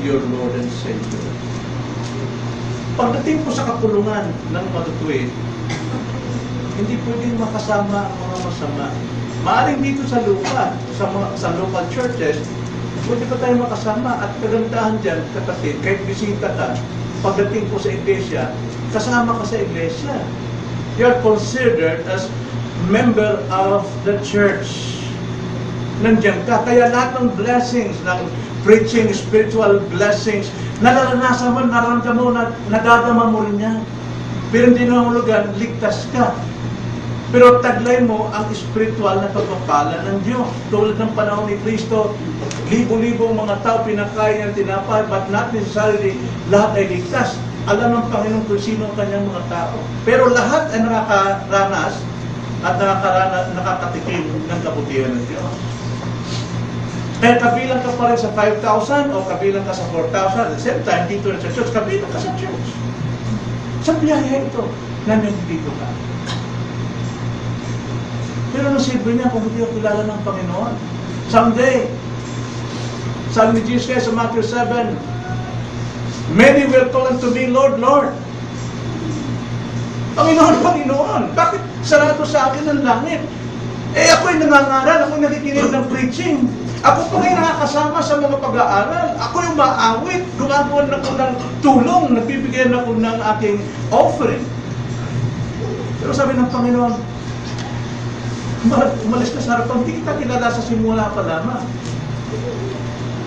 your Lord and Savior. Pagdating po sa kapulungan ng matutuwid, hindi pwedeng makasama ang mga masama. Maaring dito sa lupa, sa local churches, pwede pa tayo makasama at kagandahan dyan, kapatid, kahit bisita ka, pagdating po sa iglesia, kasama ka sa iglesia. You are considered as member of the church. Nandiyan ka. Kaya lahat ng blessings, ng preaching, spiritual blessings, nararanasan mo, nararamdaman mo, nadadama mo rin yan. Pero hindi naman lugar, ligtas ka. Pero taglay mo ang spiritual na pagpapala ng Diyos. Tulad ng panahon ni Kristo, libo-libo mga tao pinakain ng tinapay, but not necessarily lahat ay ligtas. Alam ng Panginoon kung sino ang kanyang mga tao. Pero lahat ay nakakaranas at nakakatikim ng kabutihan ng Diyos. Kaya kabilang ka pa rin sa 5,000 o kabilang ka sa 4,000. At the same time, dito rin sa church, kabilang ka sa church. Sa biyaya ito, na nandito ka. Pero ang silbi niya kung hindi ako kilala ng Panginoon. Someday, sabi ni Jesus Christ sa Matthew 7, many will call unto me, Lord, Lord. Panginoon, Panginoon, bakit sarado sa akin ang langit? Ako'y nangangaral, ako'y nakikinig ng preaching. Ako pa ngayon nakakasama sa mga pag-aaral. Ako yung maawit, gumagawa na ako ng tulong, nagbibigyan ako ng aking offering. Pero sabi ng Panginoon, umalis ka sa harapan, hindi kita kilala sa simula pa lamang.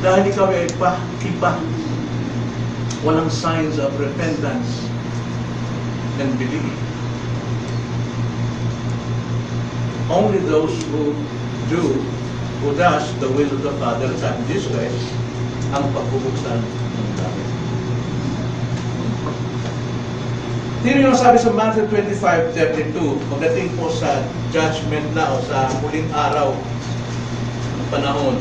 Dahil ikaw ay iba. Walang signs of repentance and belief. Only those who does the will of the Father, sabi Jesus Christ, ang pagbubuksan ng langit. Tingnan yung sabi sa Matthew 25:32, pagdating po sa judgment na o sa huling araw ng panahon.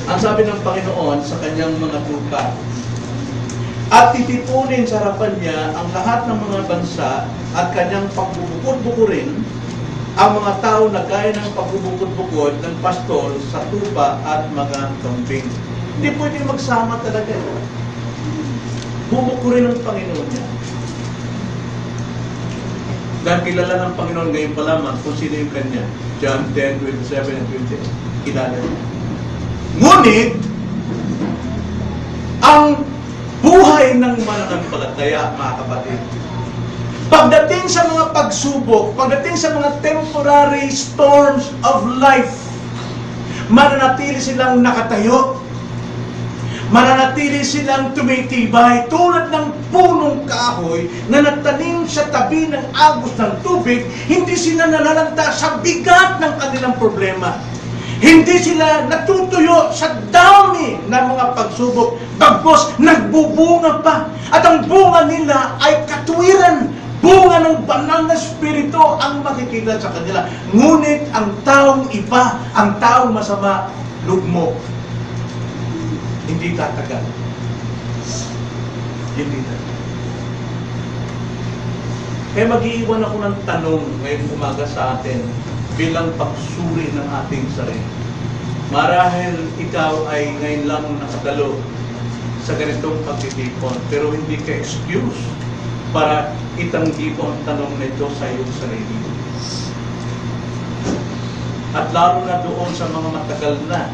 Ang sabi ng Panginoon sa kanyang mga tupa, at titipunin sa harapan niya ang lahat ng mga bansa at kanyang pagbubukod-bukurin ang mga tao na gaya ng pagbubukod-bukod ng pastor sa tupa at mga kambing. Hindi pwede magsama talaga. Bubukurin ng Panginoon niya. Dahil kilala ng Panginoon ngayon pa lamang kung sino yung kanya. John 10:27 and 28. Kilala niya. Ngunit, ang buhay ng mananampalataya, mga kapatid, pagdating sa mga pagsubok, pagdating sa mga temporary storms of life, mananatili silang nakatayo, mananatili silang tumitibay tulad ng punong kahoy na nagtanim sa tabi ng agos ng tubig. Hindi sila nalalanta sa bigat ng kanilang problema. Hindi sila natutuyo sa dami ng mga pagsubok. Bagkus, nagbubunga pa. At ang bunga nila ay katuwiran. Bunga ng banal na spirito ang makikita sa kanila. Ngunit ang taong iba, ang taong masama, lugmok. Hindi tatagal. Hindi tatagal. Kaya mag-iiwan ako ng tanong ngayong umaga sa atin bilang pagsuri ng ating sarili. Marahil ikaw ay ngayon lang nakadalo sa ganitong pagtitipon, pero hindi ka excuse para itanggi ko ang tanong nito sa iyong sarili. At lalo na doon sa mga matagal na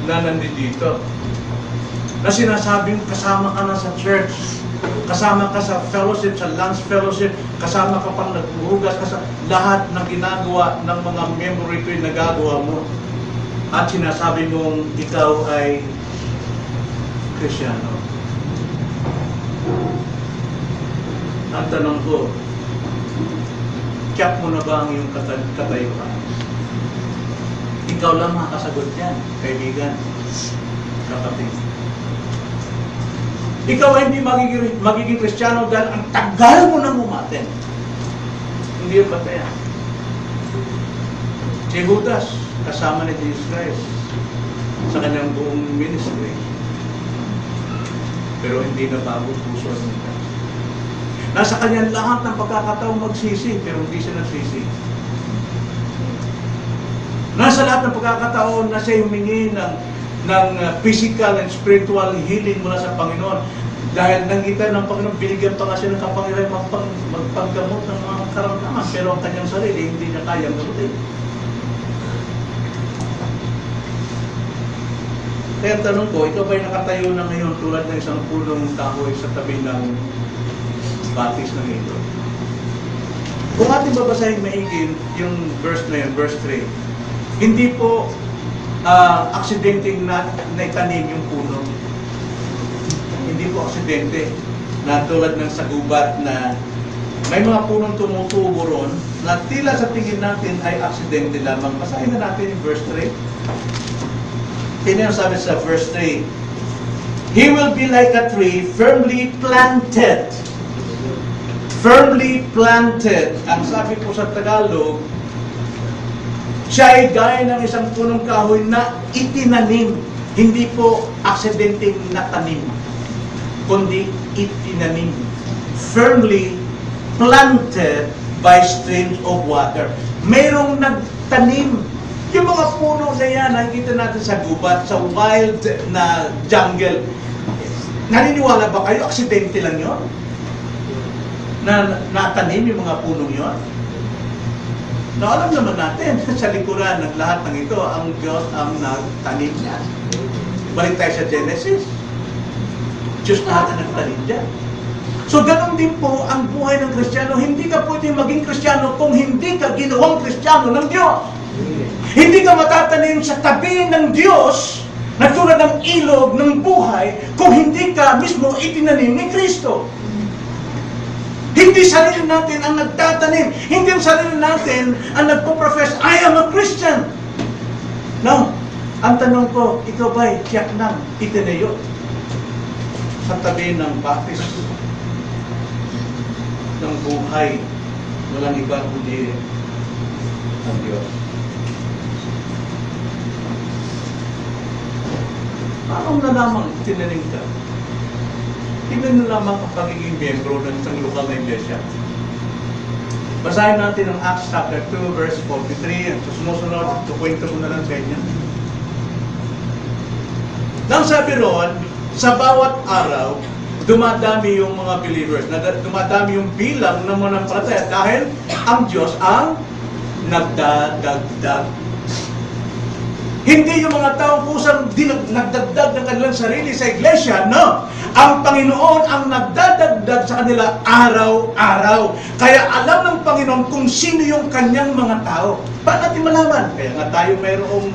nandito, na sinasabing kasama ka na sa church, kasama ka sa fellowship, sa lunch fellowship, kasama ka pang naghuhugas, lahat ng ginagawa ng mga memory ko yung nagagawa mo. At sinasabi mong ikaw ay Kristiyano. Ang tanong ko, tiyak mo na ba ang iyong katayuan? Ikaw lang makasagot yan, kaibigan, kapatid. Ikaw ay hindi magiging Kristiyano dahil ang tagal mo nang umaten. Hindi yung batayan. Si Judas, kasama ni Jesus Christ sa kanyang buong ministry. Pero hindi na bago puso niya. Nasa kanyang lahat ng pagkakataong magsisi, pero hindi siya nagsisi. Nasa lahat ng pagkakataon na siya humingi ng physical and spiritual healing mula sa Panginoon. Dahil nakita ng Panginoon, binigyan pa nga siya ng kapangyarihan magpanggamot ng mga karamdaman. Pero ang kanyang sarili, hindi niya kayang gamutin. Kaya tanong ko, ikaw ba'y nakatayo na ngayon tulad ng isang pulong kahoy sa tabi ng batis ng ito? Kung ating babasahin maigin yung verse na yun, verse 3, hindi po aksidenteng na itanim yung puno. Hindi po aksidente na tulad ng sa gubat na may mga punong tumutubo ron na tila sa tingin natin ay aksidente lamang. Basahin na natin yung verse 3. Tingnan sabi sa verse 3, He will be like a tree firmly planted. Firmly planted. Ang sabi po sa Tagalog, siya ay gaya ng isang punong kahoy na itinanim. Hindi po aksidenteng natanim, kundi itinanim. Firmly planted by streams of water. Mayroong nagtanim. Yung mga puno na yan, nakikita natin sa gubat, sa wild na jungle. Naniniwala ba kayo, aksidente lang yun? Na natanim yung mga punong yun? Na alam naman natin, sa likuran ng lahat ng ito, ang Diyos ang nagtanim niya. Balik tayo sa Genesis. Diyos na ang nagtanim niya. So, ganun din po ang buhay ng Kristiyano. Hindi ka pwedeng maging Kristiyano kung hindi ka ginawang Kristiyano ng Diyos. Hindi ka matatanim sa tabi ng Diyos na tulad ng ilog ng buhay kung hindi ka mismo itinanim ni Kristo. Hindi sarili natin ang nagtatanim. Hindi ang sarili natin ang nagpo-profess, I am a Christian. No. Ang tanong ko, ikaw ba'y tiyak nang itinayo sa tabi ng baptis ng buhay? Walang iba kundi ang Diyos. Paano na lamang tinanim ka? Tingnan na lamang ang pagiging miyembro ng isang lokal na iglesia. Basahin natin ang Acts chapter 2, verse 43. At sumusunod, tukwento ko na lang sa inyo. Nang sabi roon, sa bawat araw, dumadami yung mga believers, dumadami yung bilang ng mga nampalataya dahil ang Diyos ang nagdadagdag. Hindi yung mga taong kusang nagdagdag ng kanilang sarili sa iglesia, no. Ang Panginoon ang nagdadagdag sa kanila araw-araw. Kaya alam ng Panginoon kung sino yung kanyang mga tao. Paano natin malaman? Kaya nga tayo mayroong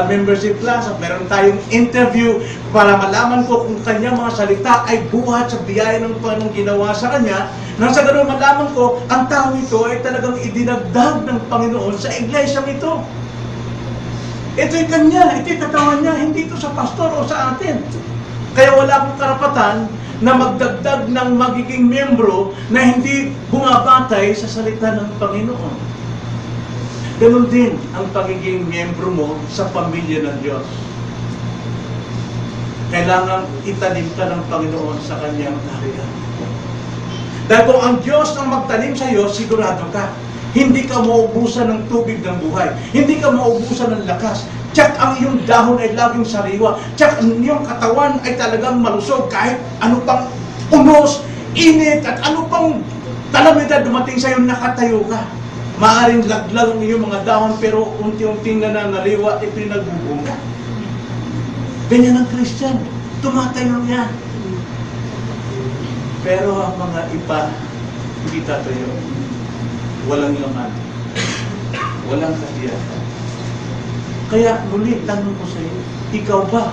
membership class at mayroon tayong interview para malaman ko kung kanyang mga salita ay buhat sa biyaya ng Panginoon ginawa sa kanya. Nang sa ganun malaman ko, ang tao ito ay talagang idinagdag ng Panginoon sa iglesia ito. Ito'y kanya, ito'y katawan niya, hindi ito sa pastor o sa atin. Kaya wala akong karapatan na magdagdag ng magiging miyembro na hindi bumabatay sa salita ng Panginoon. Ganun din ang pagiging miyembro mo sa pamilya ng Diyos. Kailangan itanim ka ng Panginoon sa kanyang kaharian. Dahil kung ang Diyos ang magtanim sa iyo, sigurado ka, hindi ka maubusan ng tubig ng buhay. Hindi ka maubusan ng lakas. Tsak ang iyong dahon ay laging sariwa. Tsak ang iyong katawan ay talagang malusog kahit ano pang unos, init, at ano pang kalamidad dumating sa iyo, nakatayo ka. Maaring laglag ang iyong mga dahon pero unti-unting nananaliwa, ito'y nagbubunga. Ganyan ang Christian. Tumatayo yan. Pero ang mga iba, hindi tatayo. Walang laman. Walang kasiyahan. Kaya muli, tanong ko sa iyo, ikaw ba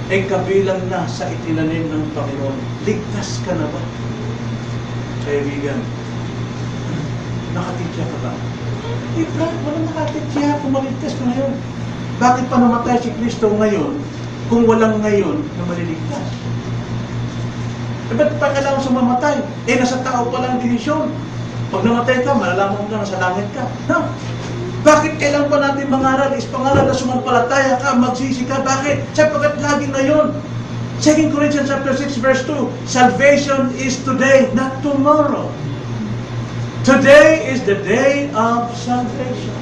ay kabilang na sa itinanim ng Panginoon? Ligtas ka na ba? Kaibigan, nakatitya ka ba? Eh, Brad, walang nakatitya kung maligtas ka ngayon. Bakit pa namatay si Kristo ngayon kung walang ngayon na maliligtas? Eh, ba't pa kailangan sumamatay? Eh, nasa tao pa lang dinisyon. Pag namatay ka, malalaman mo na nasa langit ka. No? Bakit kailangan pa natin mangaral? Is pangaral na sumampalataya ka, magsisi ka. Bakit? Sapagkat lagi ngayon. 2 Corinthians chapter 6 verse 2, salvation is today, not tomorrow. Today is the day of salvation.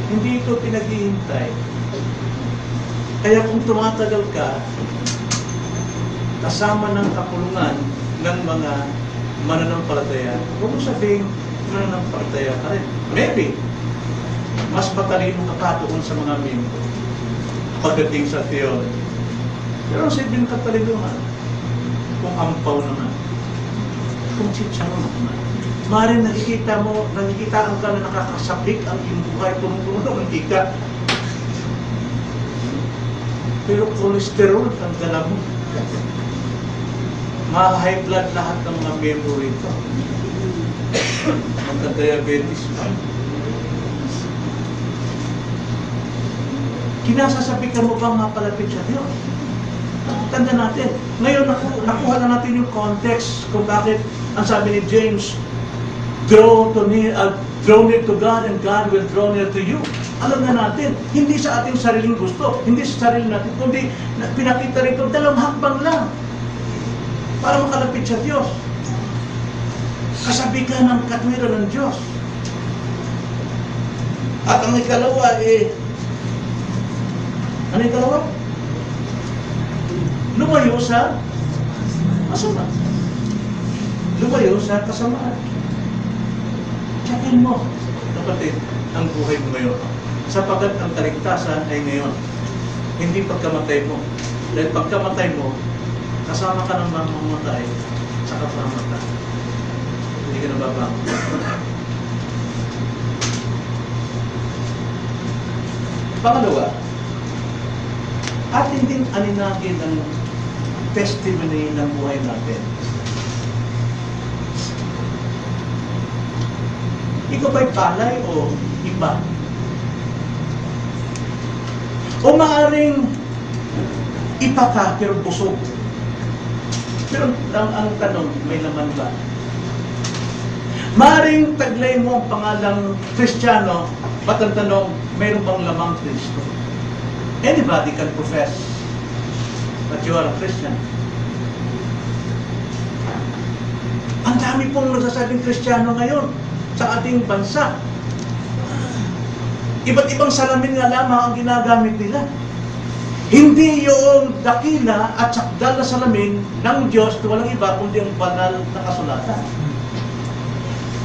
Hindi ito pinaghihintay. Kaya kung tumatagal ka, kasama ng kapulungan ng mga mananampalataya, huwag mo sabihin, mananampalataya ka rin. Maybe, mas matalino ka pa doon sa mga miyembro pagdating sa theology. Pero sa ibang katalinuhan, kung ampaw naman, kung sitsaro naman, maaaring nakikitaan ka na nakakasabik ang iyong buhay, punong-puno ng mantika. Pero cholesterol ang dala mo. Ma-high blood lahat ng mga miyembro rito. Magka-diabetes pa. Kinasasabikan mo bang mapalapit sa Diyos? Tanda natin. Ngayon, nakuha na natin yung context kung bakit ang sabi ni James, draw near to God and God will draw near to you. Alam na natin, hindi sa ating sariling gusto, hindi sa sarili natin, kundi pinakita rito, 2 hakbang lang para makalapit sa Diyos. Kasabikan ng katwiran ng Diyos. At ang ikalawa, ano yung ikalawa? Lumayo sa masama. Lumayo sa kasamaan. Tsakin mo, kapatid, ang buhay mo ngayon. Sapagat ang kaligtasan ay ngayon. Hindi pagkamatay mo. Dahil pagkamatay mo, kasama ka ng mamamatay sa kapamamatay. Hindi ka nababangon. Pangalawa, atin din aninagin ang testimony ng buhay natin. Ikaw ba'y palay o iba? O maaaring iba ka pero busog. Pero ang tanong, may laman ba? Maaaring taglay mo ang pangalang Kristiyano, ba't ang tanong, mayroon bang lamang Kristo? Anybody can profess that you are a Christian. Ang dami pong nagsasabing Kristiyano ngayon sa ating bansa. Iba't ibang salamin nga lamang ang ginagamit nila. Hindi yung dakila at sakdal na salamin ng Diyos na walang iba kundi ang banal na kasulatan.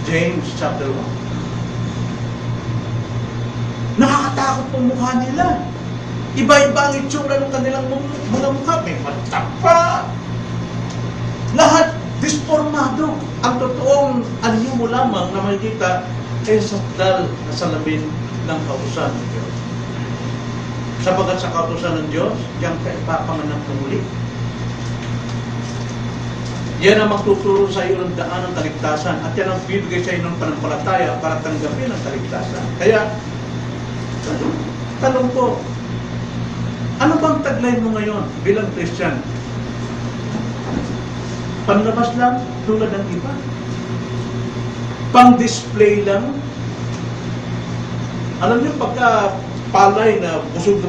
James chapter 1. Nakakatakot pong mukha nila. Iba-iba ang itsura ng kanilang mga mukha. May matapa. Lahat disformado. Ang totoong anyo mo lamang na makikita ay sakdal na salamin ng kautusan ng Diyos. Sapagat sa kautusan ng Diyos, diyan ka ipapanganak na muli. Yan ang magtuturo sa iyo ng daan ng kaligtasan at yan ang bibigay sa iyo ng panampalataya para tanggapin ang kaligtasan. Kaya, tanong ko, ano bang taglay mo ngayon bilang Christian? Panlabas lang tulad ng iba? Pang-display lang? Alam niyo, pagka palay na busog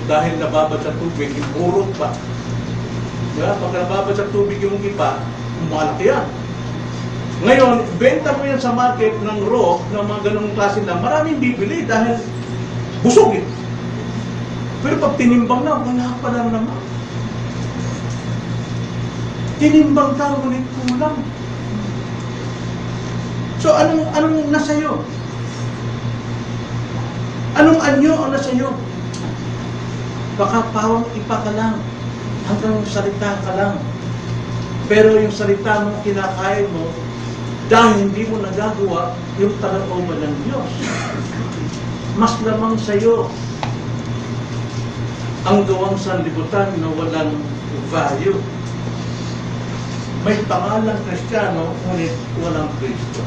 dahil nababad sa tubig, imurot pa. Diba? Pagka nababad sa tubig yung iba, malaki yan. Ngayon, benta mo yan sa market ng raw, ng mga ganung klase na maraming bibili dahil busog eh. Pero pag tinimbang na, wala pa lang naman. Tinimbang ka, ngunit kulang. So, anong nasa iyo? Anong anyo ang nasa iyo? Baka pawang ipa ka lang, hanggang salita ka lang. Pero yung salita mo, kinakain mo, dahil hindi mo nagagawa yung talooban ng Diyos. Mas lamang sa iyo ang gawang sanlibutan na walang value. May pangalang Kristiyano, ngunit walang Kristo.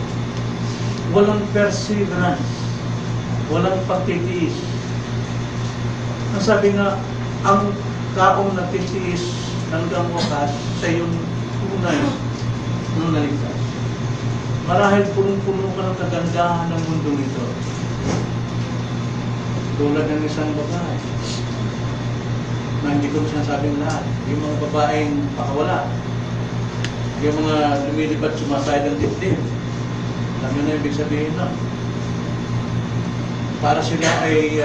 Walang perseverance. Walang pagtitiis. Ang sabi nga, ang taong nagtitiis hanggang wakas sa iyong tunay ng naligtas. Marahil punong-puno ka ng kagandahan ng mundo nito. Tulad ng isang babae na hindi ko sinasabing lahat. Yung mga babaeng pakawala, yung mga lumilipad sumasayad ng dibdib. Alam nyo na ibig sabihin na. Para sila ay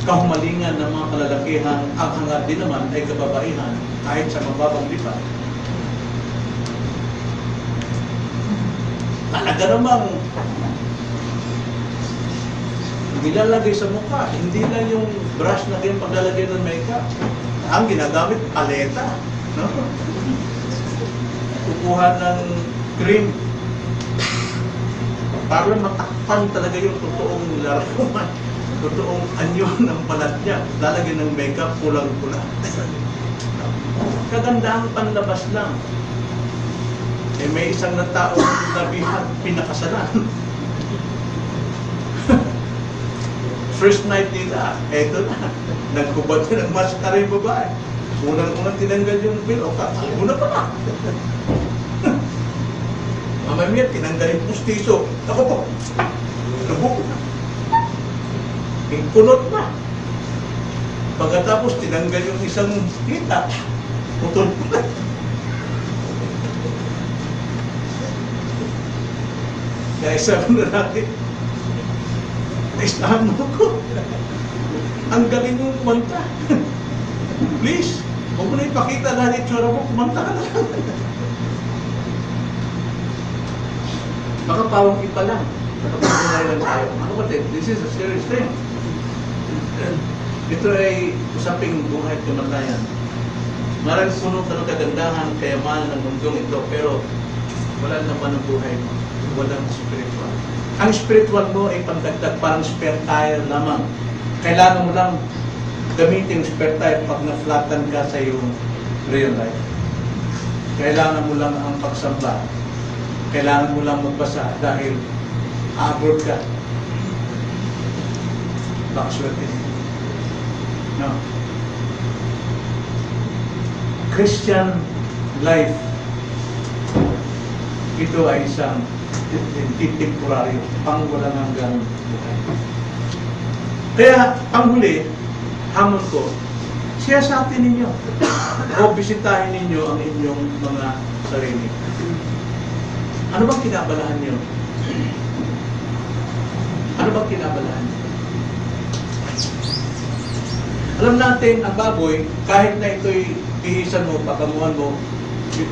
kahumalingan ng mga kalalakihan, ang hangad din naman ay kababaihan kahit sa mababang lipat. Talaga namang nilalagay sa mukha, hindi lang yung brush na kayong paglalagay ng makeup. Ang ginagamit, paleta. No? Kukuha ng cream para matakpan talaga yung totoong larawan, totoong anyo ng balat niya. Lalagyan ng makeup, pulang-pula. Kagandang panlabas lang. Eh may isang na tao na pinakasalan. First night nila, eto na. Nagkubad na ng maskara yung babae. Unang-unang tinanggal yung bilog. Una pa na. Mamaya, tinanggal yung pustiso. Ako po. Lubog na. Kunot na. Pagkatapos, tinanggal yung isang tita. Putol na. Kaya sabi na natin, naistahan mo ko. Ang galing mong kumanta. Please, huwag mo na ipakita lahat itsura mo, kumanta ka na lang. Baka pawang ipa lang. Nakapagpunay lang tayo. Ano ba din? This is a serious thing. Ito ay usaping buhay at kamatayan. Maraming puno ka ng kagandahan, kayamanan ng mundong ito, pero wala naman ang buhay mo. Walang spiritual. Ang spiritual mo ay pandagdag, parang spare tire lamang. Kailangan mo lang gamitin yung spare tire pag na-flatten ka sa iyong real life. Kailangan mo lang ang pagsamba. Kailangan mo lang magbasa dahil abroad ka. Baka swerte. No. Christian life, ito ay isang temporaryo, pang walang hanggang buhay. Kaya, panghuli, hamon ko, siyasatin ninyo o bisitahin ninyo ang inyong mga sarili. Ano bang kinabalahan niyo? Ano bang kinabalahan niyo? Alam natin, ang baboy, kahit na ito'y pihisan mo, pagkamuhan mo,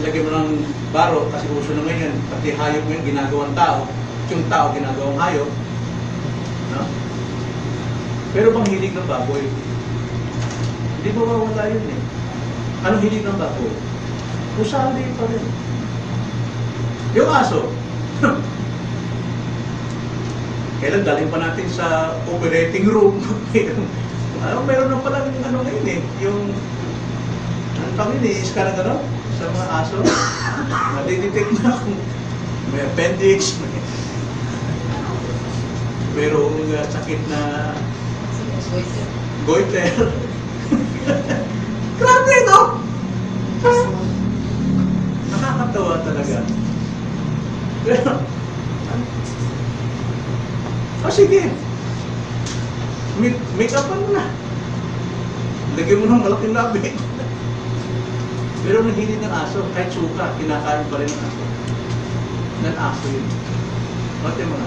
lagyan mo ng baro, kasi uso na ngayon, pati hayop mo yung ginagawang tao, yung tao ginagawang hayop. No? Pero bang hilig ng baboy? Hindi ba mawala yun eh? Anong hilig ng baboy? Usali pa rin. Yung aso, kailan daling pa natin sa operating room? Meron na pala yung ano ngayon eh, yung pang-inis ka na gano'n sa mga aso. Nadidetect na kung may appendix, merong sakit na goiter. Grabe, no? Nakakatawa talaga. Sige. Make-upan mo na. Lagyan mo ng malaking labi. Pero nahilig ng aso, kahit suka, kinakain pa rin ng aso. Ng aso yun. Mati mo na.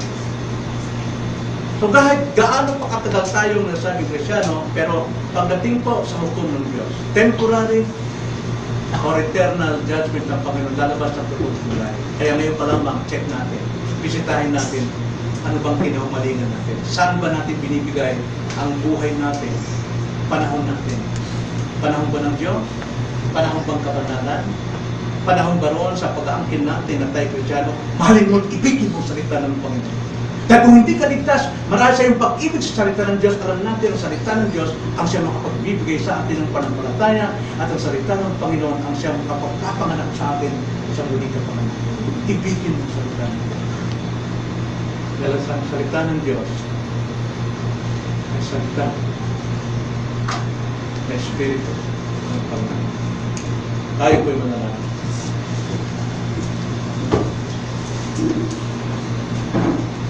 So kahit gaano pa katagal tayong nasa Iglesyano, pero pagdating po sa hukom ng Diyos, temporary or eternal judgment ng Panginoon, lalabas ng tugod kulay. Kaya ngayon pa lamang, check natin, bisitahin natin, ano bang kinahumalingan natin? Saan ba natin binibigay ang buhay natin? Panahon natin. Panahon ba ng Diyos? Panahon bang kabanalan? Panahon ba roon sa pag-aangkin natin na tayo Kristyano? Mahalin mo at ibigin mo salita ng Panginoon. Dahil kung hindi ka ligtas, marami sa iyong pag-ibig sa salita ng Diyos. Alam natin ang salita ng Diyos ang siyang makapagbibigay sa atin ng pananampalataya at ang salita ng Panginoon ang siyang makapagpapanganak sa atin sa muli ka panganak. Ibigin mo salita ng Diyos. Dahil sa salita ng Diyos ay salita na Espiritu ng Panginoon. Tayo po'y manalangin.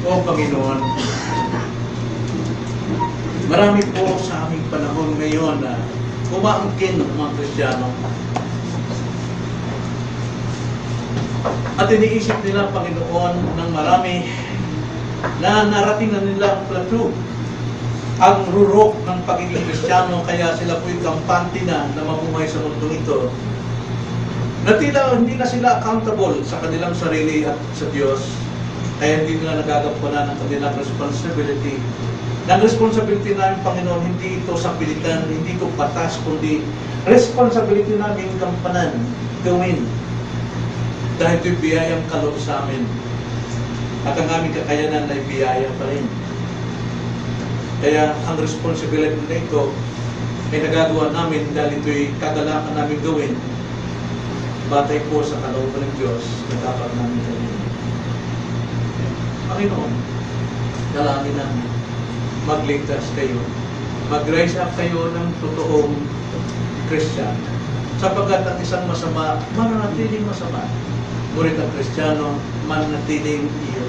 O Panginoon, marami po sa aming panahon ngayon na umaangkin ng mga Kristiyano. At iniisip nila, Panginoon, ng marami na narating na nila ang plateau, ang rurok ng pagiging Kristiyano, kaya sila po'y kampante na mamuhay sa mundong ito. Na tila hindi na sila accountable sa kanilang sarili at sa Diyos. Kaya hindi nila nagagampanan ng kanilang responsibility. Ang responsibility namin, Panginoon, hindi ito sa pilitan, hindi ito batas, kundi responsibility namin kampanan, gawin. Dahil ito'y biyayang kaloob sa amin. At ang aming kakayanan ay biyaya pa rin. Kaya ang responsibility na ito ay nagagawa namin dahil ito'y kagalakan namin gawin batay po sa kalooban ng Diyos na dapat namin gawin. Panginoon, dalangin namin magligtas kayo. Mag-rise up kayo ng totoong Christian. Sapagkat ang isang masama, mananatiling masama. Ngunit ang Kristiyano, mananatiling iyo.